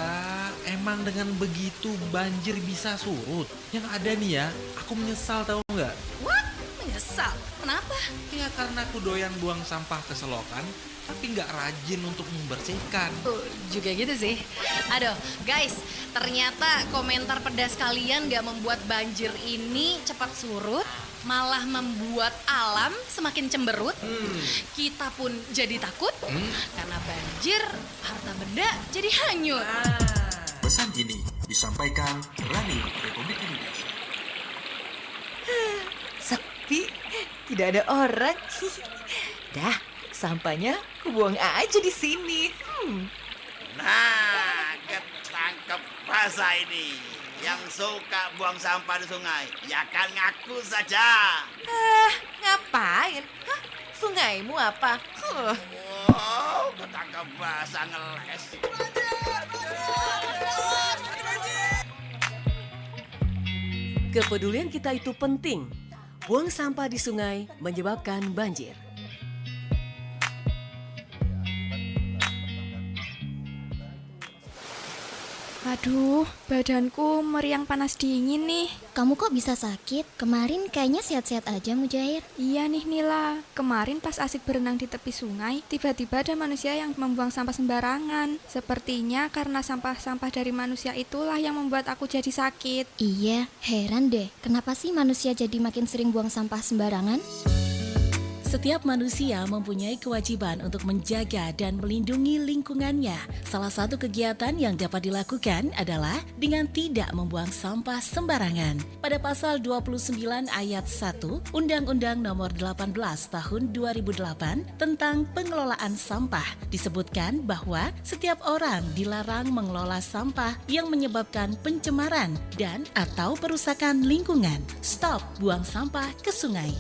emang dengan begitu banjir bisa surut? Yang ada nih ya, aku menyesal tahu nggak? What? Menyesal? Kenapa? Ya karena aku doyan buang sampah ke selokan, tapi nggak rajin untuk membersihkan. Juga gitu sih. Aduh guys, ternyata komentar pedas kalian gak membuat banjir ini cepat surut, malah membuat alam semakin cemberut. Kita pun jadi takut karena banjir, harta benda jadi hanyut. Pesan ini disampaikan Radio Republik Indonesia. Sepi, tidak ada orang. Dah, sampahnya kubuang aja di sini. Nah, ketangkep basah ini. Yang suka buang sampah di sungai, ya kan ngaku saja. Ngapain? Hah? Sungaimu apa? Wow, ketangkep basah ngeles. Kepedulian kita itu penting. Buang sampah di sungai menyebabkan banjir. Aduh, badanku meriang panas dingin nih. Kamu kok bisa sakit? Kemarin kayaknya sehat-sehat aja, Mujair. Iya nih Nila, kemarin pas asik berenang di tepi sungai, tiba-tiba ada manusia yang membuang sampah sembarangan. Sepertinya karena sampah-sampah dari manusia itulah yang membuat aku jadi sakit. Iya, heran deh. Kenapa sih manusia jadi makin sering buang sampah sembarangan? Setiap manusia mempunyai kewajiban untuk menjaga dan melindungi lingkungannya. Salah satu kegiatan yang dapat dilakukan adalah dengan tidak membuang sampah sembarangan. Pada pasal 29 ayat 1 Undang-Undang Nomor 18 Tahun 2008 tentang pengelolaan sampah disebutkan bahwa setiap orang dilarang mengelola sampah yang menyebabkan pencemaran dan atau perusakan lingkungan. Stop buang sampah ke sungai.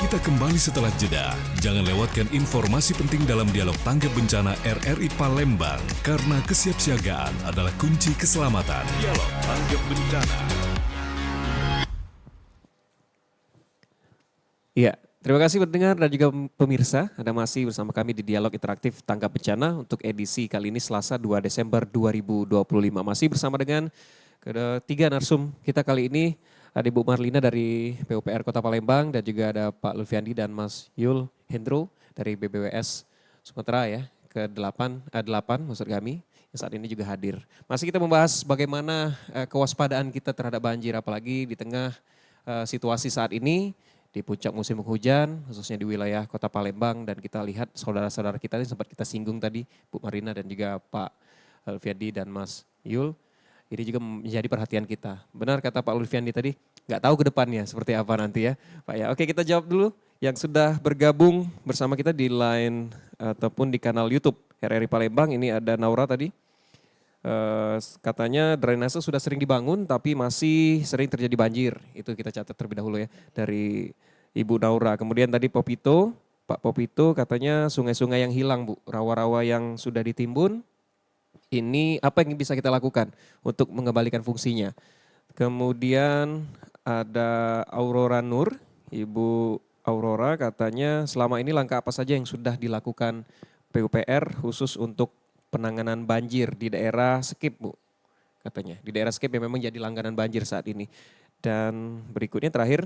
Kita kembali setelah jeda. Jangan lewatkan informasi penting dalam dialog tanggap bencana RRI Palembang. Karena kesiapsiagaan adalah kunci keselamatan. Dialog tanggap bencana. Iya, terima kasih pendengar dan juga pemirsa. Anda masih bersama kami di Dialog Interaktif Tanggap Bencana untuk edisi kali ini Selasa 2 Desember 2025. Masih bersama dengan ketiga narsum kita kali ini. Ada Ibu Marlina dari PUPR Kota Palembang dan juga ada Pak Lutfiandi dan Mas Yul Hendro dari BBWS Sumatera ya, ke-8 maksud kami yang saat ini juga hadir. Masih kita membahas bagaimana kewaspadaan kita terhadap banjir apalagi di tengah situasi saat ini di puncak musim penghujan khususnya di wilayah Kota Palembang dan kita lihat saudara-saudara kita ini sempat kita singgung tadi Bu Marlina dan juga Pak Lutfiandi dan Mas Yul. Ini juga menjadi perhatian kita. Benar kata Pak Lutfiandi tadi, nggak tahu ke depannya seperti apa nanti ya Pak ya. Oke kita jawab dulu yang sudah bergabung bersama kita di line ataupun di kanal YouTube RRI Palembang. Ini ada Naura tadi, katanya drainase sudah sering dibangun tapi masih sering terjadi banjir. Itu kita catat terlebih dahulu ya dari Ibu Naura. Kemudian tadi Popito, Pak Popito katanya sungai-sungai yang hilang Bu, rawa-rawa yang sudah ditimbun. Ini apa yang bisa kita lakukan untuk mengembalikan fungsinya. Kemudian ada Aurora Nur, Ibu Aurora katanya selama ini langkah apa saja yang sudah dilakukan PUPR khusus untuk penanganan banjir di daerah Skip Bu. Katanya di daerah Skip yang memang jadi langganan banjir saat ini. Dan berikutnya terakhir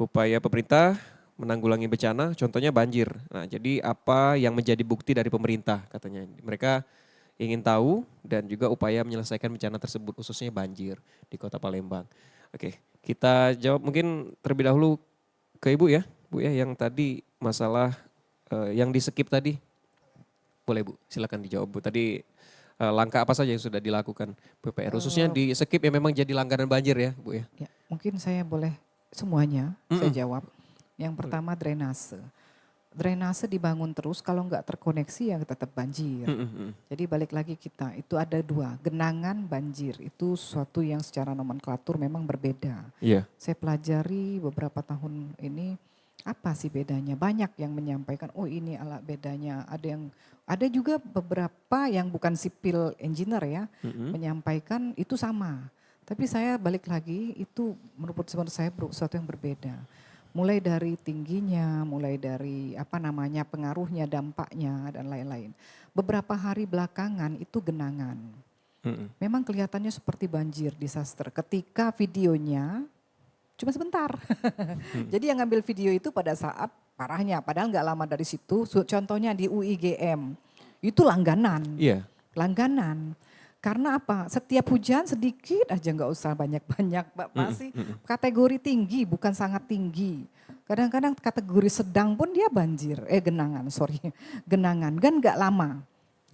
upaya pemerintah menanggulangi bencana contohnya banjir. Nah jadi apa yang menjadi bukti dari pemerintah katanya. Mereka ingin tahu dan juga upaya menyelesaikan bencana tersebut khususnya banjir di Kota Palembang. Oke, kita jawab mungkin terlebih dahulu ke Ibu ya, Bu ya yang tadi masalah yang di skip tadi. Boleh Bu, silakan dijawab Bu. Tadi langkah apa saja yang sudah dilakukan PUPR khususnya di skip yang memang jadi langganan banjir ya, Bu ya. Ya, mungkin saya boleh semuanya saya jawab. Yang pertama drainase. Drainase dibangun terus kalau nggak terkoneksi ya tetap banjir. Jadi balik lagi kita itu ada dua, genangan banjir itu suatu yang secara nomenklatur memang berbeda. Iya. Saya pelajari beberapa tahun ini apa sih bedanya? Banyak yang menyampaikan oh ini alat bedanya. Ada juga beberapa yang bukan sipil engineer ya menyampaikan itu sama. Tapi saya balik lagi itu menurut saya sesuatu yang berbeda. Mulai dari tingginya, mulai dari pengaruhnya, dampaknya dan lain-lain. Beberapa hari belakangan itu genangan. Memang kelihatannya seperti banjir, disaster. Ketika videonya cuma sebentar. Jadi yang ngambil video itu pada saat parahnya, padahal nggak lama dari situ. Contohnya di UIGM, itu langganan. Iya. Langganan. Karena apa? Setiap hujan sedikit aja nggak usah banyak-banyak, masih kategori tinggi bukan sangat tinggi. Kadang-kadang kategori sedang pun dia banjir, genangan kan nggak lama.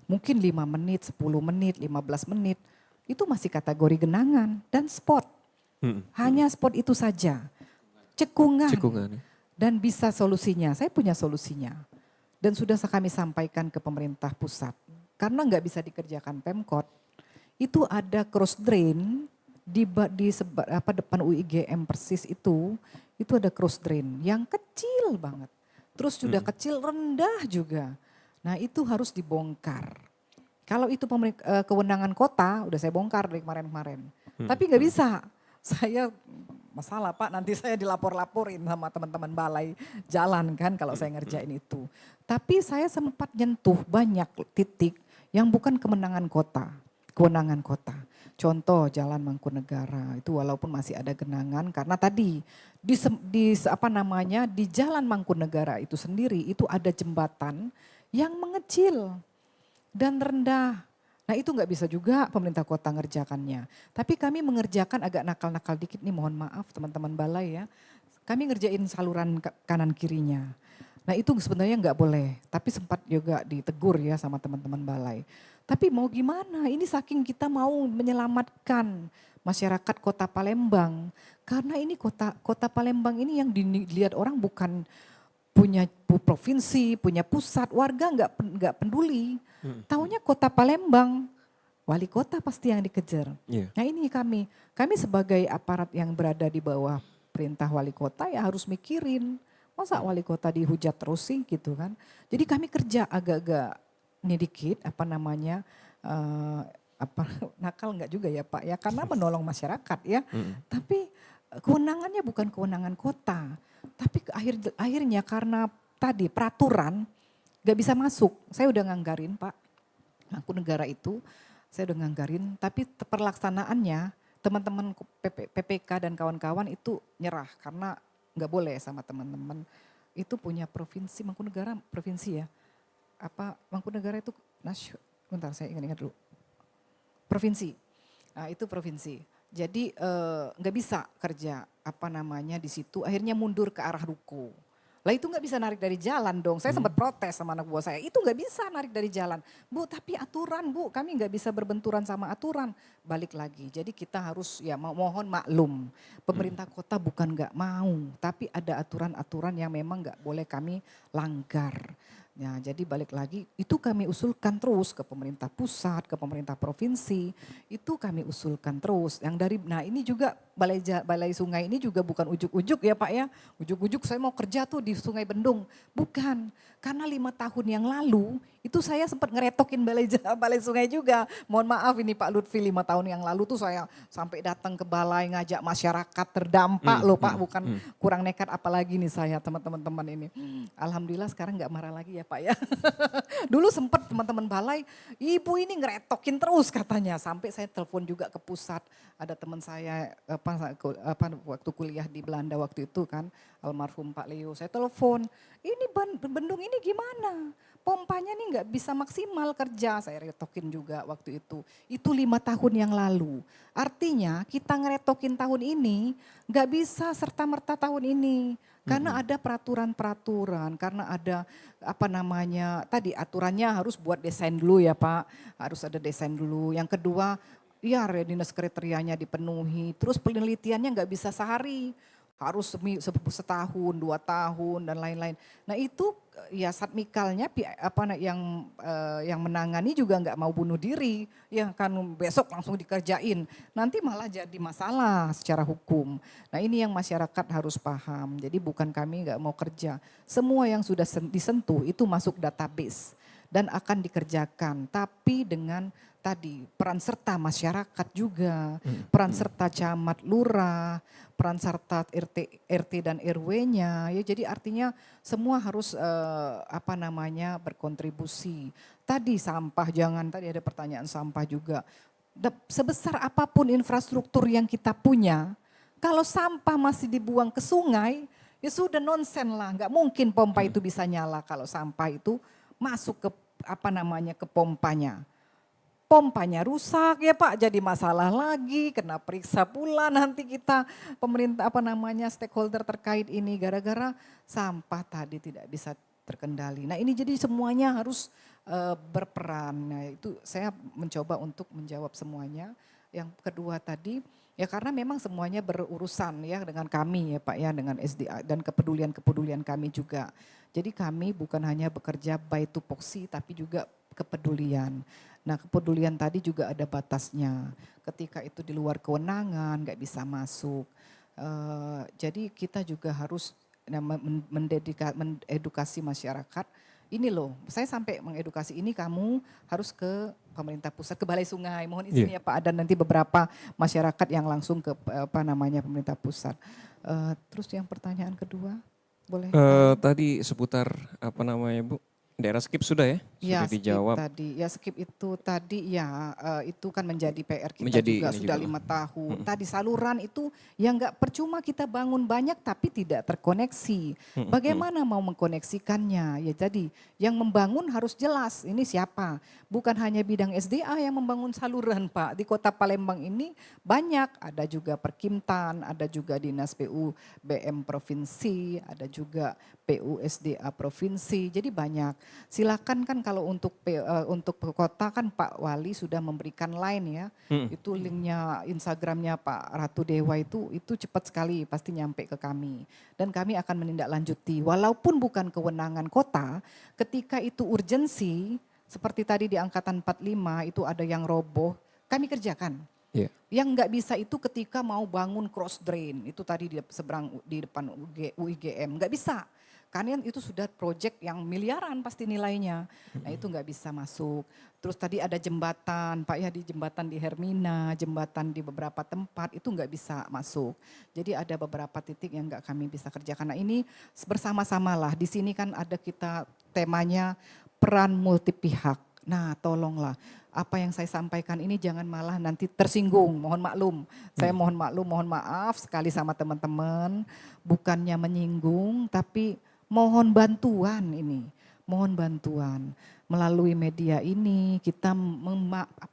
Mungkin 5 menit, 10 menit, 15 menit itu masih kategori genangan dan spot. Hanya spot itu saja. Cekungan. Dan bisa solusinya, saya punya solusinya. Dan sudah kami sampaikan ke pemerintah pusat. Karena nggak bisa dikerjakan Pemkot. Itu ada cross drain di depan UIGM persis itu ada cross drain yang kecil banget. Terus sudah kecil rendah juga. Nah itu harus dibongkar. Kalau itu kewenangan kota udah saya bongkar dari kemarin-kemarin. Tapi nggak bisa. Saya masalah Pak, nanti saya dilapor-laporin sama teman-teman balai jalan kan kalau saya ngerjain itu. Tapi saya sempat nyentuh banyak titik yang bukan kewenangan kota. Contoh Jalan Mangkunegara itu walaupun masih ada genangan karena tadi di Jalan Mangkunegara itu sendiri itu ada jembatan yang mengecil dan rendah. Nah itu nggak bisa juga pemerintah kota ngerjakannya. Tapi kami mengerjakan agak nakal-nakal dikit nih, mohon maaf teman-teman balai ya. Kami ngerjain saluran kanan kirinya. Nah itu sebenarnya nggak boleh, tapi sempat juga ditegur ya sama teman-teman balai. Tapi mau gimana, ini saking kita mau menyelamatkan masyarakat kota Palembang. Karena ini kota Palembang ini yang dilihat orang bukan punya provinsi, punya pusat, warga nggak peduli. Taunya kota Palembang, wali kota pasti yang dikejar. Yeah. Nah ini kami sebagai aparat yang berada di bawah perintah wali kota ya harus mikirin. Masa wali kota dihujat terus sih gitu kan. Jadi kami kerja agak-agak ini dikit nakal enggak juga ya Pak ya karena menolong masyarakat ya. Tapi kewenangannya bukan kewenangan kota. Tapi akhirnya karena tadi peraturan gak bisa masuk. Saya udah nganggarin Pak, Mangkunegara itu saya udah nganggarin. Tapi perlaksanaannya teman-teman PPK dan kawan-kawan itu nyerah karena gak boleh sama teman-teman. Itu punya provinsi, Mangkunegara provinsi ya. Mangkunegara itu bentar saya ingat dulu. Provinsi, nah itu provinsi. Jadi nggak bisa kerja di situ. Akhirnya mundur ke arah ruko. Lah itu nggak bisa narik dari jalan dong. Saya sempat protes sama anak buah saya. Itu nggak bisa narik dari jalan. Bu, tapi aturan Bu, kami nggak bisa berbenturan sama aturan. Balik lagi. Jadi kita harus ya mohon maklum. Pemerintah kota bukan nggak mau, tapi ada aturan-aturan yang memang nggak boleh kami langgar. Ya, jadi balik lagi itu kami usulkan terus ke pemerintah pusat, ke pemerintah provinsi, itu kami usulkan terus. Nah ini juga balai sungai ini juga bukan ujuk-ujuk ya Pak ya, ujuk-ujuk saya mau kerja tuh di Sungai Bendung, bukan. Karena 5 tahun yang lalu itu saya sempat ngeretokin balai sungai juga. Mohon maaf ini Pak Lutfi 5 tahun yang lalu tuh saya sampai datang ke balai ngajak masyarakat terdampak loh Pak, bukan kurang nekat apalagi nih saya teman-teman ini. Alhamdulillah sekarang nggak marah lagi ya Pak ya. Dulu sempat teman-teman balai, ibu ini ngeretokin terus katanya. Sampai saya telepon juga ke pusat, ada teman saya waktu kuliah di Belanda waktu itu kan, almarhum Pak Leo. Saya telepon, ini bendung ini gimana? Pompanya nih nggak bisa maksimal kerja, saya retokin juga waktu itu. Itu 5 tahun yang lalu. Artinya kita ngeretokin tahun ini nggak bisa serta-merta tahun ini. Karena ada peraturan-peraturan, karena ada tadi aturannya harus buat desain dulu ya Pak. Harus ada desain dulu. Yang kedua, ya readiness kriterianya dipenuhi. Terus penelitiannya nggak bisa sehari. Harus setahun, 2 tahun dan lain-lain. Nah itu ya Satmikalnya yang menangani juga nggak mau bunuh diri. Ya kan besok langsung dikerjain. Nanti malah jadi masalah secara hukum. Nah ini yang masyarakat harus paham. Jadi bukan kami nggak mau kerja. Semua yang sudah disentuh itu masuk database dan akan dikerjakan. Tapi dengan tadi peran serta masyarakat juga, peran serta camat lurah, peran serta RT dan RW-nya. Ya jadi artinya semua harus berkontribusi. Tadi sampah, tadi ada pertanyaan sampah juga. Sebesar apapun infrastruktur yang kita punya, kalau sampah masih dibuang ke sungai, ya sudah nonsen lah. Nggak mungkin pompa itu bisa nyala kalau sampah itu masuk ke ke pompanya. Pompanya rusak ya Pak, jadi masalah lagi, kena periksa pula nanti kita pemerintah stakeholder terkait ini gara-gara sampah tadi tidak bisa terkendali. Nah ini jadi semuanya harus berperan. Nah itu saya mencoba untuk menjawab semuanya. Yang kedua tadi ya karena memang semuanya berurusan ya dengan kami ya Pak ya, dengan SDA dan kepedulian kami juga. Jadi kami bukan hanya bekerja by tupoksi tapi juga kepedulian. Nah kepedulian tadi juga ada batasnya. Ketika itu di luar kewenangan nggak bisa masuk. Jadi kita juga harus mengedukasi masyarakat. Ini loh, saya sampai mengedukasi ini kamu harus ke pemerintah pusat, ke Balai Sungai. Mohon izin ya Pak, ada nanti beberapa masyarakat yang langsung ke pemerintah pusat. Terus yang pertanyaan kedua, boleh? Tadi seputar Bu? Daerah skip sudah ya? Ya, Sudah dijawab. Skip itu tadi itu kan menjadi PR kita juga sudah 5 tahun. Tadi saluran itu yang nggak percuma kita bangun banyak tapi tidak terkoneksi. Bagaimana mau mengkoneksikannya? Ya jadi yang membangun harus jelas ini siapa. Bukan hanya bidang SDA yang membangun saluran Pak. Di Kota Palembang ini banyak, ada juga Perkimtan, ada juga Dinas PUBM Provinsi, ada juga PUSDA Provinsi. Jadi banyak. Silakan kan kalau untuk kota kan Pak Wali sudah memberikan line ya. Itu linknya Instagramnya Pak Ratu Dewa itu cepat sekali pasti nyampe ke kami. Dan kami akan menindaklanjuti walaupun bukan kewenangan kota, ketika itu urgensi seperti tadi di angkatan 45 itu ada yang roboh, kami kerjakan. Yang nggak bisa itu ketika mau bangun cross drain, itu tadi di depan UIGM, nggak bisa. Karena itu sudah proyek yang miliaran pasti nilainya. Nah itu nggak bisa masuk. Terus tadi ada jembatan, Pak ya, di jembatan di Hermina, jembatan di beberapa tempat itu nggak bisa masuk. Jadi ada beberapa titik yang nggak kami bisa kerjakan. Nah ini bersama-sama lah. Di sini kan ada kita temanya peran multi pihak. Nah tolonglah apa yang saya sampaikan ini jangan malah nanti tersinggung, mohon maklum. Saya mohon maklum, mohon maaf sekali sama teman-teman. Bukannya menyinggung tapi mohon bantuan ini, mohon bantuan. Melalui media ini kita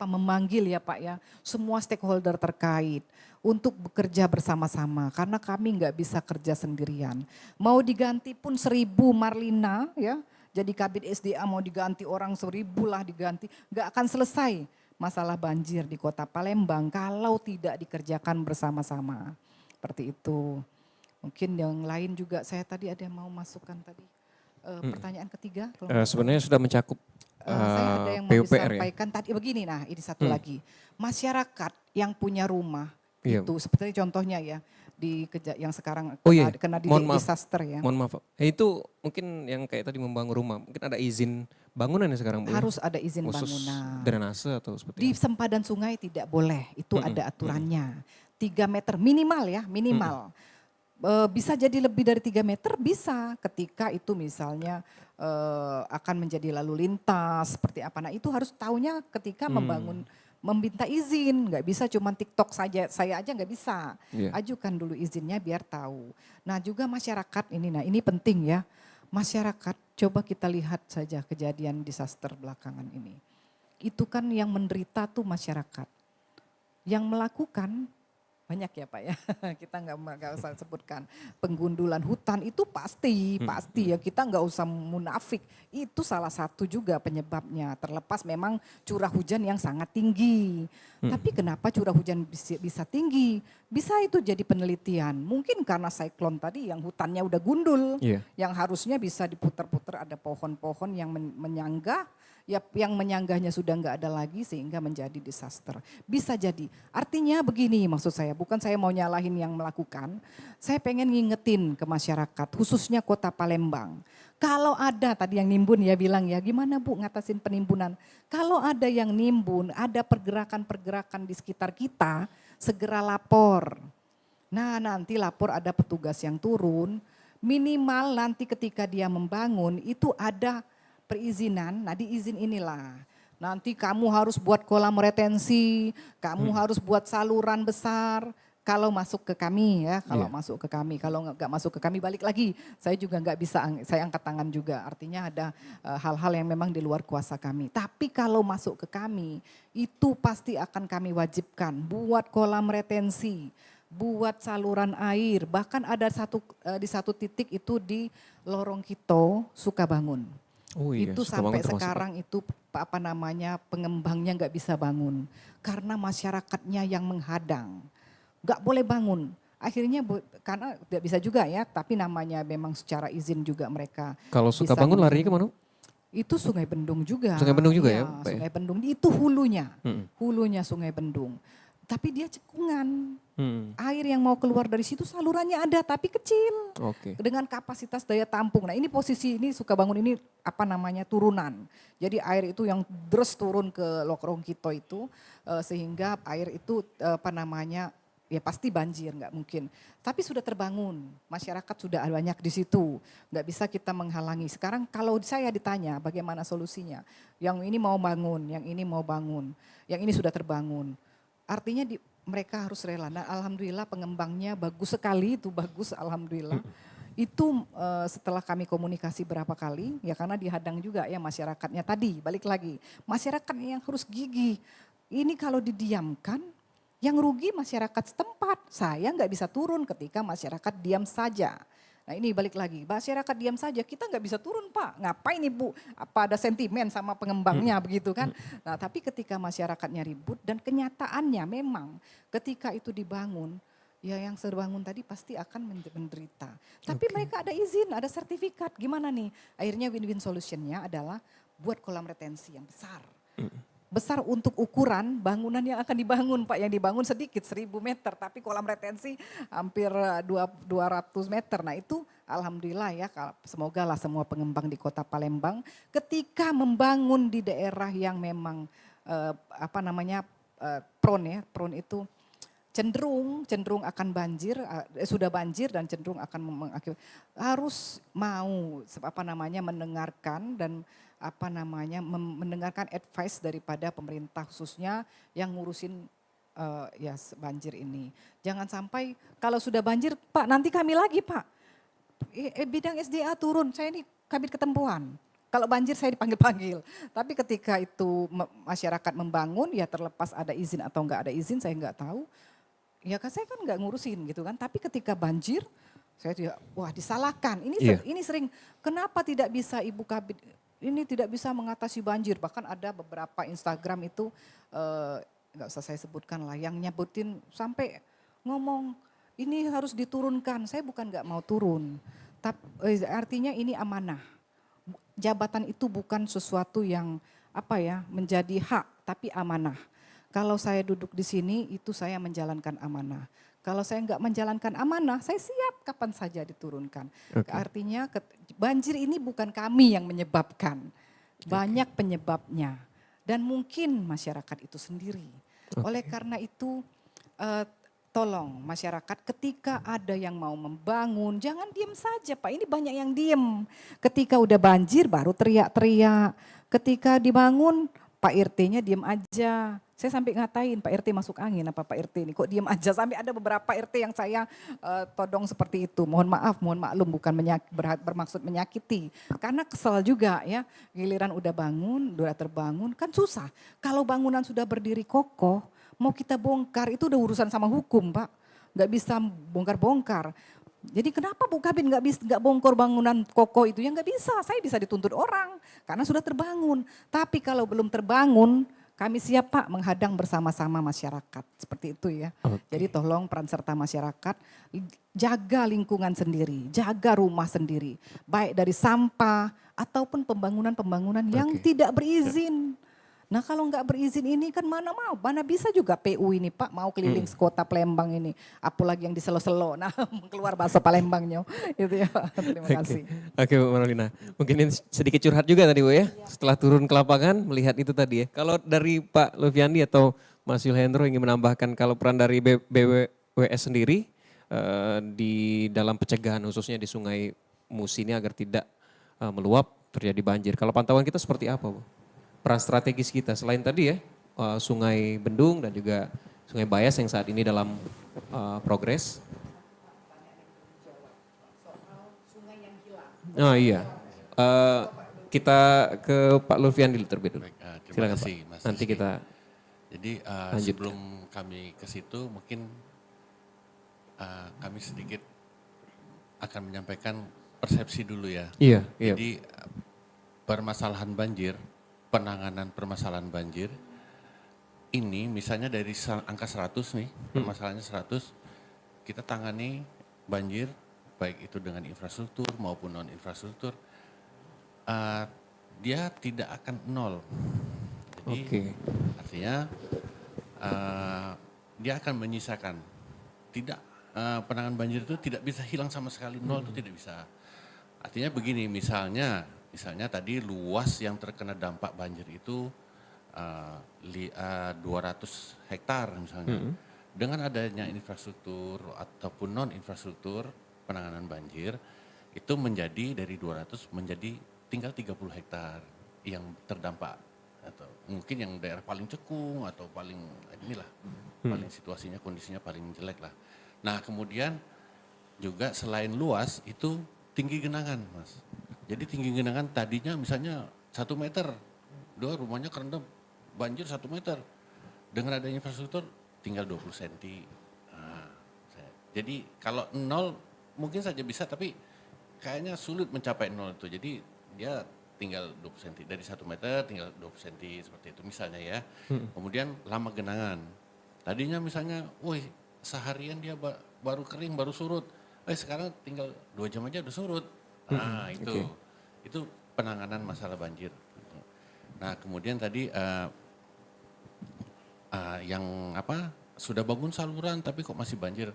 memanggil ya Pak ya, semua stakeholder terkait untuk bekerja bersama-sama. Karena kami nggak bisa kerja sendirian. Mau diganti pun 1000 Marlina ya, jadi Kabid SDA mau diganti orang 1000 lah diganti, nggak akan selesai masalah banjir di Kota Palembang kalau tidak dikerjakan bersama-sama. Seperti itu. Mungkin yang lain juga saya tadi ada yang mau masukkan tadi. Pertanyaan ketiga. Sebenarnya sudah mencakup saya ada yang mau disampaikan tadi begini, nah ini satu lagi. Masyarakat yang punya rumah itu seperti contohnya ya yang sekarang kena disaster ya. Mohon maaf. Itu mungkin yang kayak tadi membangun rumah, mungkin ada izin bangunan ya sekarang Bu? Harus ada izin khusus bangunan. Drainase atau seperti di sempadan sungai tidak boleh, itu ada aturannya. 3 meter minimal ya, minimal. Bisa jadi lebih dari 3 meter bisa ketika itu misalnya akan menjadi lalu lintas seperti apa. Nah itu harus tahunya ketika membangun, meminta izin, nggak bisa cuma TikTok saja, saya aja nggak bisa. Ajukan dulu izinnya biar tahu. Nah juga masyarakat ini, nah ini penting ya. Masyarakat coba kita lihat saja kejadian disaster belakangan ini. Itu kan yang menderita tuh masyarakat. Yang melakukan banyak ya Pak ya, kita nggak usah sebutkan. Penggundulan hutan itu pasti ya, kita nggak usah munafik. Itu salah satu juga penyebabnya, terlepas memang curah hujan yang sangat tinggi. Tapi kenapa curah hujan bisa tinggi? Bisa itu jadi penelitian, mungkin karena siklon tadi yang hutannya udah gundul, yang harusnya bisa diputar-putar, ada pohon-pohon yang menyanggah, ya yang menyanggahnya sudah nggak ada lagi sehingga menjadi disaster. Bisa jadi. Artinya begini maksud saya, bukan saya mau nyalahin yang melakukan, saya pengen ngingetin ke masyarakat, khususnya Kota Palembang. Kalau ada tadi yang nimbun ya bilang ya, gimana Bu ngatasin penimbunan? Kalau ada yang nimbun, ada pergerakan-pergerakan di sekitar kita, segera lapor. Nah nanti lapor ada petugas yang turun, minimal nanti ketika dia membangun itu ada perizinan, nah di izin inilah. Nanti kamu harus buat kolam retensi, kamu harus buat saluran besar. Kalau masuk ke kami ya, kalau masuk ke kami, kalau nggak masuk ke kami balik lagi. Saya juga nggak bisa, saya angkat tangan juga. Artinya ada hal-hal yang memang di luar kuasa kami. Tapi kalau masuk ke kami, itu pasti akan kami wajibkan buat kolam retensi, buat saluran air. Bahkan ada di satu titik itu di Lorong Kito, Sukabangun. Itu sampai sekarang itu pengembangnya nggak bisa bangun karena masyarakatnya yang menghadang, nggak boleh bangun. Akhirnya karena tidak bisa juga ya, tapi namanya memang secara izin juga mereka. Kalau Sukabangun larinya kemana? Itu Sungai Bendung juga. Sungai Bendung juga ya? Sungai Bendung itu hulunya, hulunya Sungai Bendung. tapi dia cekungan. Air yang mau keluar dari situ salurannya ada tapi kecil. Oke. Dengan kapasitas daya tampung. Nah ini posisi ini Sukabangun ini turunan. Jadi air itu yang deres turun ke Lorong Kito itu sehingga air itu ya pasti banjir, nggak mungkin. Tapi sudah terbangun, masyarakat sudah banyak di situ, nggak bisa kita menghalangi. Sekarang kalau saya ditanya bagaimana solusinya, yang ini mau bangun, yang ini mau bangun, yang ini sudah terbangun. Artinya mereka harus rela. Nah alhamdulillah pengembangnya bagus sekali, itu bagus alhamdulillah. Itu setelah kami komunikasi berapa kali, ya karena dihadang juga ya masyarakatnya tadi, balik lagi. Masyarakatnya yang harus gigih, ini kalau didiamkan, yang rugi masyarakat setempat. Saya nggak bisa turun ketika masyarakat diam saja. Nah ini balik lagi, masyarakat diam saja, kita nggak bisa turun Pak. Ngapain Ibu, apa ada sentimen sama pengembangnya begitu kan. Nah tapi ketika masyarakatnya ribut dan kenyataannya memang ketika itu dibangun, ya yang terbangun tadi pasti akan menderita. Tapi mereka ada izin, ada sertifikat, gimana nih. Akhirnya win-win solutionnya adalah buat kolam retensi yang besar. Besar untuk ukuran bangunan yang akan dibangun Pak. Yang dibangun sedikit 1000 meter tapi kolam retensi hampir 200 meter. Nah itu alhamdulillah ya semoga lah semua pengembang di kota Palembang ketika membangun di daerah yang memang prone itu cenderung akan banjir, sudah banjir dan cenderung akan harus mau mendengarkan dan mendengarkan advice daripada pemerintah khususnya yang ngurusin banjir ini. Jangan sampai kalau sudah banjir, Pak nanti kami lagi Pak. Bidang SDA turun, saya ini kabit ketempuhan. Kalau banjir saya dipanggil-panggil. Tapi ketika itu masyarakat membangun, ya terlepas ada izin atau enggak ada izin saya enggak tahu. Ya kan saya kan enggak ngurusin gitu kan. Tapi ketika banjir, saya disalahkan. Ini sering, kenapa tidak bisa Ibu Kabit ini tidak bisa mengatasi banjir. Bahkan ada beberapa Instagram itu, nggak usah saya sebutkan lah, yang nyebutin sampai ngomong ini harus diturunkan. Saya bukan nggak mau turun, tapi artinya ini amanah. Jabatan itu bukan sesuatu yang menjadi hak, tapi amanah. Kalau saya duduk di sini itu saya menjalankan amanah. Kalau saya nggak menjalankan amanah, saya siap kapan saja diturunkan. Artinya banjir ini bukan kami yang menyebabkan, banyak penyebabnya. Dan mungkin masyarakat itu sendiri. Oleh karena itu tolong masyarakat ketika ada yang mau membangun, jangan diam saja Pak, ini banyak yang diem. Ketika udah banjir baru teriak-teriak, ketika dibangun Pak RT-nya diem aja. Saya sampai ngatain Pak RT masuk angin apa Pak RT ini kok diem aja. Sampai ada beberapa RT yang saya todong seperti itu. Mohon maaf, mohon maklum bukan bermaksud menyakiti. Karena kesel juga ya, giliran udah bangun, udah terbangun kan susah. Kalau bangunan sudah berdiri kokoh, mau kita bongkar itu udah urusan sama hukum Pak. Gak bisa bongkar-bongkar. Jadi kenapa Bu Kabin nggak bongkar bangunan kokoh itu? Ya nggak bisa, saya bisa dituntut orang karena sudah terbangun. Tapi kalau belum terbangun, kami siap Pak menghadang bersama-sama masyarakat. Seperti itu ya. Jadi tolong peran serta masyarakat, jaga lingkungan sendiri, jaga rumah sendiri. Baik dari sampah ataupun pembangunan-pembangunan yang tidak berizin. Nah kalau nggak berizin ini kan mana bisa juga PU ini Pak mau keliling kota Palembang ini. Apalagi yang di selo-selo, nah keluar bahasa Palembangnya. Itu ya Pak, terima kasih. Oke Bu Marlina, mungkin ini sedikit curhat juga tadi Bu ya. Setelah turun ke lapangan melihat itu tadi ya. Kalau dari Pak Lufiandi atau Mas Yulhendro ingin menambahkan kalau peran dari BWS sendiri di dalam pencegahan khususnya di Sungai Musi ini agar tidak meluap terjadi banjir. Kalau pantauan kita seperti apa Bu? Peran strategis kita selain tadi ya Sungai Bendung dan juga Sungai Bayas yang saat ini dalam progres. Oh iya, kita ke Pak Lutfian dulu terlebih dulu. Terima kasih Mas. Nanti kita. Jadi sebelum kami ke situ mungkin kami sedikit akan menyampaikan persepsi dulu ya. Iya. Jadi permasalahan banjir. Penanganan permasalahan banjir ini misalnya dari angka 100 nih, permasalahannya 100, kita tangani banjir baik itu dengan infrastruktur maupun non infrastruktur, dia tidak akan nol. Jadi artinya dia akan menyisakan. Tidak, penanganan banjir itu tidak bisa hilang sama sekali, nol itu tidak bisa. Artinya begini, misalnya tadi luas yang terkena dampak banjir itu 200 hektar misalnya. Dengan adanya infrastruktur ataupun non infrastruktur penanganan banjir, itu menjadi dari 200 menjadi tinggal 30 hektar yang terdampak. Atau mungkin yang daerah paling cekung atau paling inilah, paling situasinya, kondisinya paling jelek lah. Nah kemudian juga selain luas itu tinggi genangan Mas. Jadi tinggi genangan tadinya misalnya 1 meter, rumahnya kerendam banjir 1 meter. Dengan adanya infrastruktur tinggal 20 cm. Nah, jadi kalau 0 mungkin saja bisa, tapi kayaknya sulit mencapai 0 itu. Jadi dia tinggal 20 cm, dari 1 meter tinggal 20 cm seperti itu misalnya ya. Kemudian lama genangan. Tadinya misalnya, wih seharian dia baru kering, baru surut. Sekarang tinggal 2 jam aja udah surut. Nah itu penanganan masalah banjir. Nah kemudian tadi yang sudah bangun saluran tapi kok masih banjir.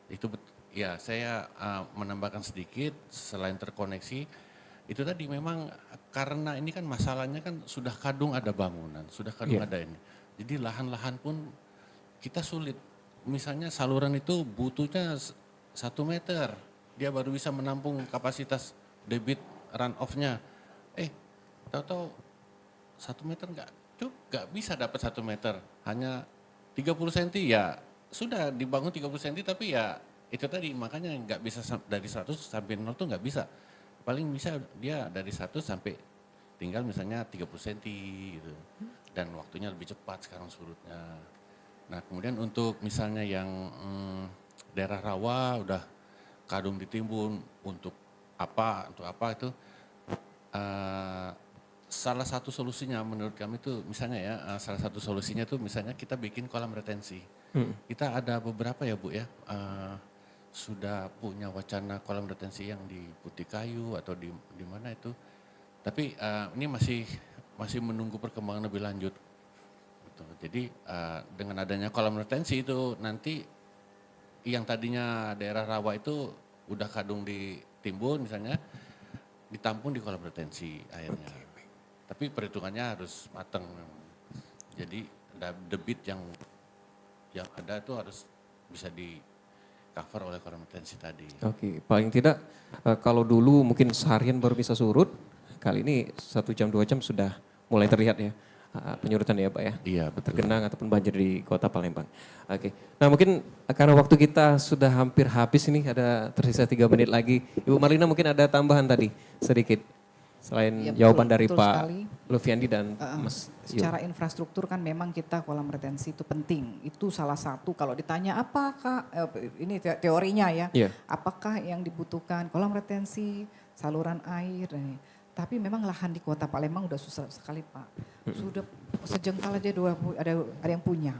Itu ya saya menambahkan sedikit, selain terkoneksi itu tadi memang karena ini kan masalahnya kan sudah kadung ada bangunan, sudah kadung ada ini. Jadi lahan-lahan pun kita sulit. Misalnya saluran itu butuhnya 1 meter, dia baru bisa menampung kapasitas debit run off-nya. Tahu-tahu 1 meter nggak bisa dapat 1 meter, hanya 30 cm ya sudah dibangun 30 cm tapi ya itu tadi makanya nggak bisa dari 100 sampai 0 tuh nggak bisa. Paling bisa dia dari 100 sampai tinggal misalnya 30 cm gitu. Dan waktunya lebih cepat sekarang surutnya. Nah kemudian untuk misalnya yang daerah rawa udah kadung ditimbun untuk apa itu salah satu solusinya menurut kami itu misalnya ya, salah satu solusinya itu misalnya kita bikin kolam retensi. Kita ada beberapa ya Bu ya, sudah punya wacana kolam retensi yang di Putih Kayu atau di mana itu. Tapi ini masih menunggu perkembangan lebih lanjut. Gitu. Jadi dengan adanya kolam retensi itu nanti yang tadinya daerah rawa itu udah kadung ditimbun misalnya, ditampung di kolam retensi airnya. Tapi perhitungannya harus matang. Jadi debit yang ada itu harus bisa di cover oleh kolam retensi tadi. Oke, paling tidak kalau dulu mungkin seharian baru bisa surut, kali ini 1 jam 2 jam sudah mulai terlihat ya penyurutan ya Pak ya. Iya betul. Tergenang ataupun banjir di Kota Palembang. Oke, nah mungkin karena waktu kita sudah hampir habis ini, ada tersisa 3 menit lagi. Ibu Marlina mungkin ada tambahan tadi sedikit. Selain jawaban dari Pak Lufiandi dan Mas Yul. Secara infrastruktur kan memang kita kolam retensi itu penting. Itu salah satu kalau ditanya apakah, ini teorinya ya, apakah yang dibutuhkan kolam retensi, saluran air. Tapi memang lahan di Kota Palembang udah susah sekali Pak. Sudah sejengkal aja ada yang punya.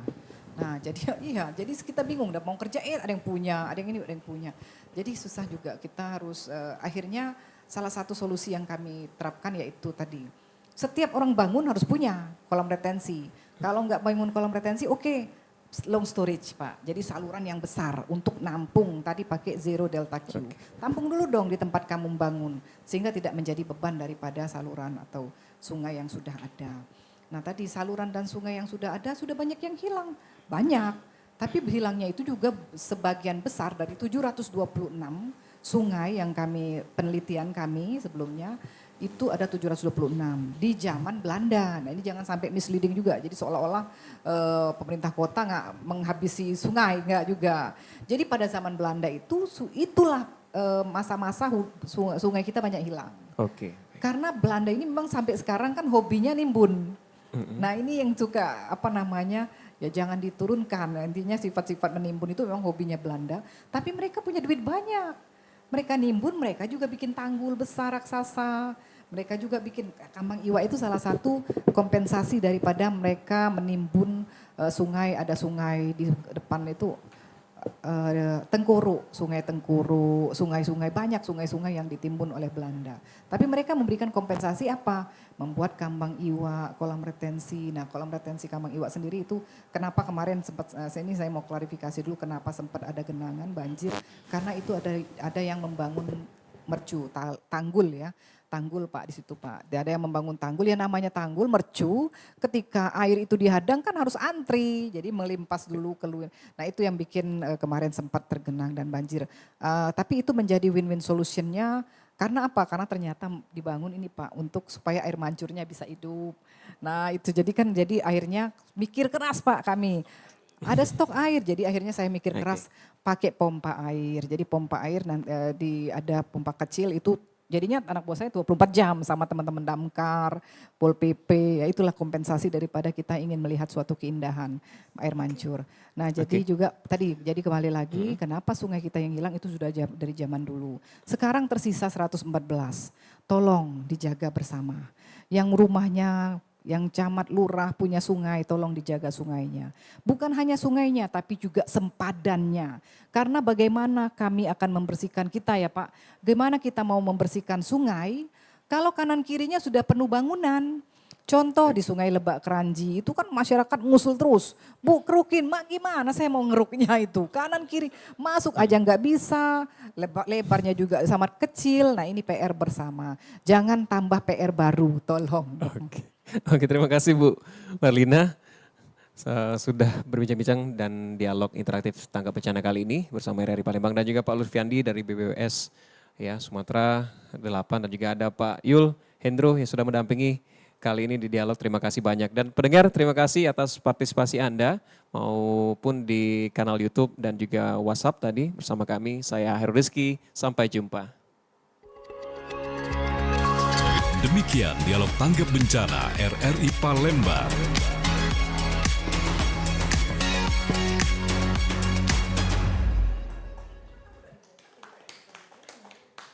Nah jadi kita bingung udah mau kerja ada yang punya, ada yang ini ada yang punya. Jadi susah juga, kita harus akhirnya salah satu solusi yang kami terapkan yaitu tadi, setiap orang bangun harus punya kolam retensi. Kalau nggak bangun kolam retensi, long storage Pak. Jadi saluran yang besar untuk nampung, tadi pakai zero delta Q. Tampung dulu dong di tempat kamu bangun, sehingga tidak menjadi beban daripada saluran atau sungai yang sudah ada. Nah tadi saluran dan sungai yang sudah ada, sudah banyak yang hilang. Banyak, tapi hilangnya itu juga sebagian besar dari 726 sungai yang penelitian kami sebelumnya itu ada 726 di zaman Belanda. Nah ini jangan sampai misleading juga. Jadi seolah-olah pemerintah kota nggak menghabisi sungai, nggak juga. Jadi pada zaman Belanda itulah masa-masa sungai kita banyak hilang. Karena Belanda ini memang sampai sekarang kan hobinya nimbun. Nah ini yang suka ya jangan diturunkan. Intinya sifat-sifat menimbun itu memang hobinya Belanda. Tapi mereka punya duit banyak. Mereka nimbun, mereka juga bikin tanggul besar raksasa. Mereka juga bikin kambang iwa, itu salah satu kompensasi daripada mereka menimbun sungai. Ada sungai di depan itu Tengkoru, sungai-sungai banyak sungai-sungai yang ditimbun oleh Belanda. Tapi mereka memberikan kompensasi apa? Membuat kambang iwa, kolam retensi. Nah, kolam retensi kambang iwa sendiri itu kenapa kemarin sempat ini saya mau klarifikasi dulu kenapa sempat ada genangan banjir karena itu ada yang membangun mercu, tanggul ya. Tanggul Pak di situ Pak. Ada yang membangun tanggul ya namanya tanggul mercu. Ketika air itu dihadang kan harus antri. Jadi melimpas dulu keluar. Nah itu yang bikin kemarin sempat tergenang dan banjir. Tapi itu menjadi win-win solutionnya. Karena apa? Karena ternyata dibangun ini Pak untuk supaya air mancurnya bisa hidup. Nah itu jadi akhirnya mikir keras Pak kami. Ada stok air, jadi akhirnya saya mikir keras pakai pompa air. Jadi pompa air ada pompa kecil itu. Jadinya anak buah saya 24 jam sama teman-teman damkar, Pol PP, ya itulah kompensasi daripada kita ingin melihat suatu keindahan air mancur. Nah jadi juga jadi kembali lagi kenapa sungai kita yang hilang itu sudah dari zaman dulu. Sekarang tersisa 114, tolong dijaga bersama. Yang rumahnya, yang camat lurah punya sungai, tolong dijaga sungainya. Bukan hanya sungainya tapi juga sempadannya. Karena bagaimana kami akan membersihkan kita ya Pak, bagaimana kita mau membersihkan sungai kalau kanan kirinya sudah penuh bangunan. Contoh di Sungai Lebak Keranji itu kan masyarakat ngusul terus. Bu kerukin, mak gimana saya mau ngeruknya itu. Kanan kiri masuk aja nggak bisa, lebarnya juga sangat kecil. Nah ini PR bersama, jangan tambah PR baru tolong. Oke, terima kasih Bu Marlina. Sudah berbincang-bincang dan dialog interaktif tanggap bencana kali ini bersama RRI Palembang dan juga Pak Lutfiandi dari BBWS ya Sumatera 8 dan juga ada Pak Yul Hendro yang sudah mendampingi kali ini di dialog. Terima kasih banyak dan pendengar terima kasih atas partisipasi Anda maupun di kanal YouTube dan juga WhatsApp tadi bersama kami. Saya Heru Rizky, sampai jumpa. Demikian dialog tanggap bencana RRI Palembang.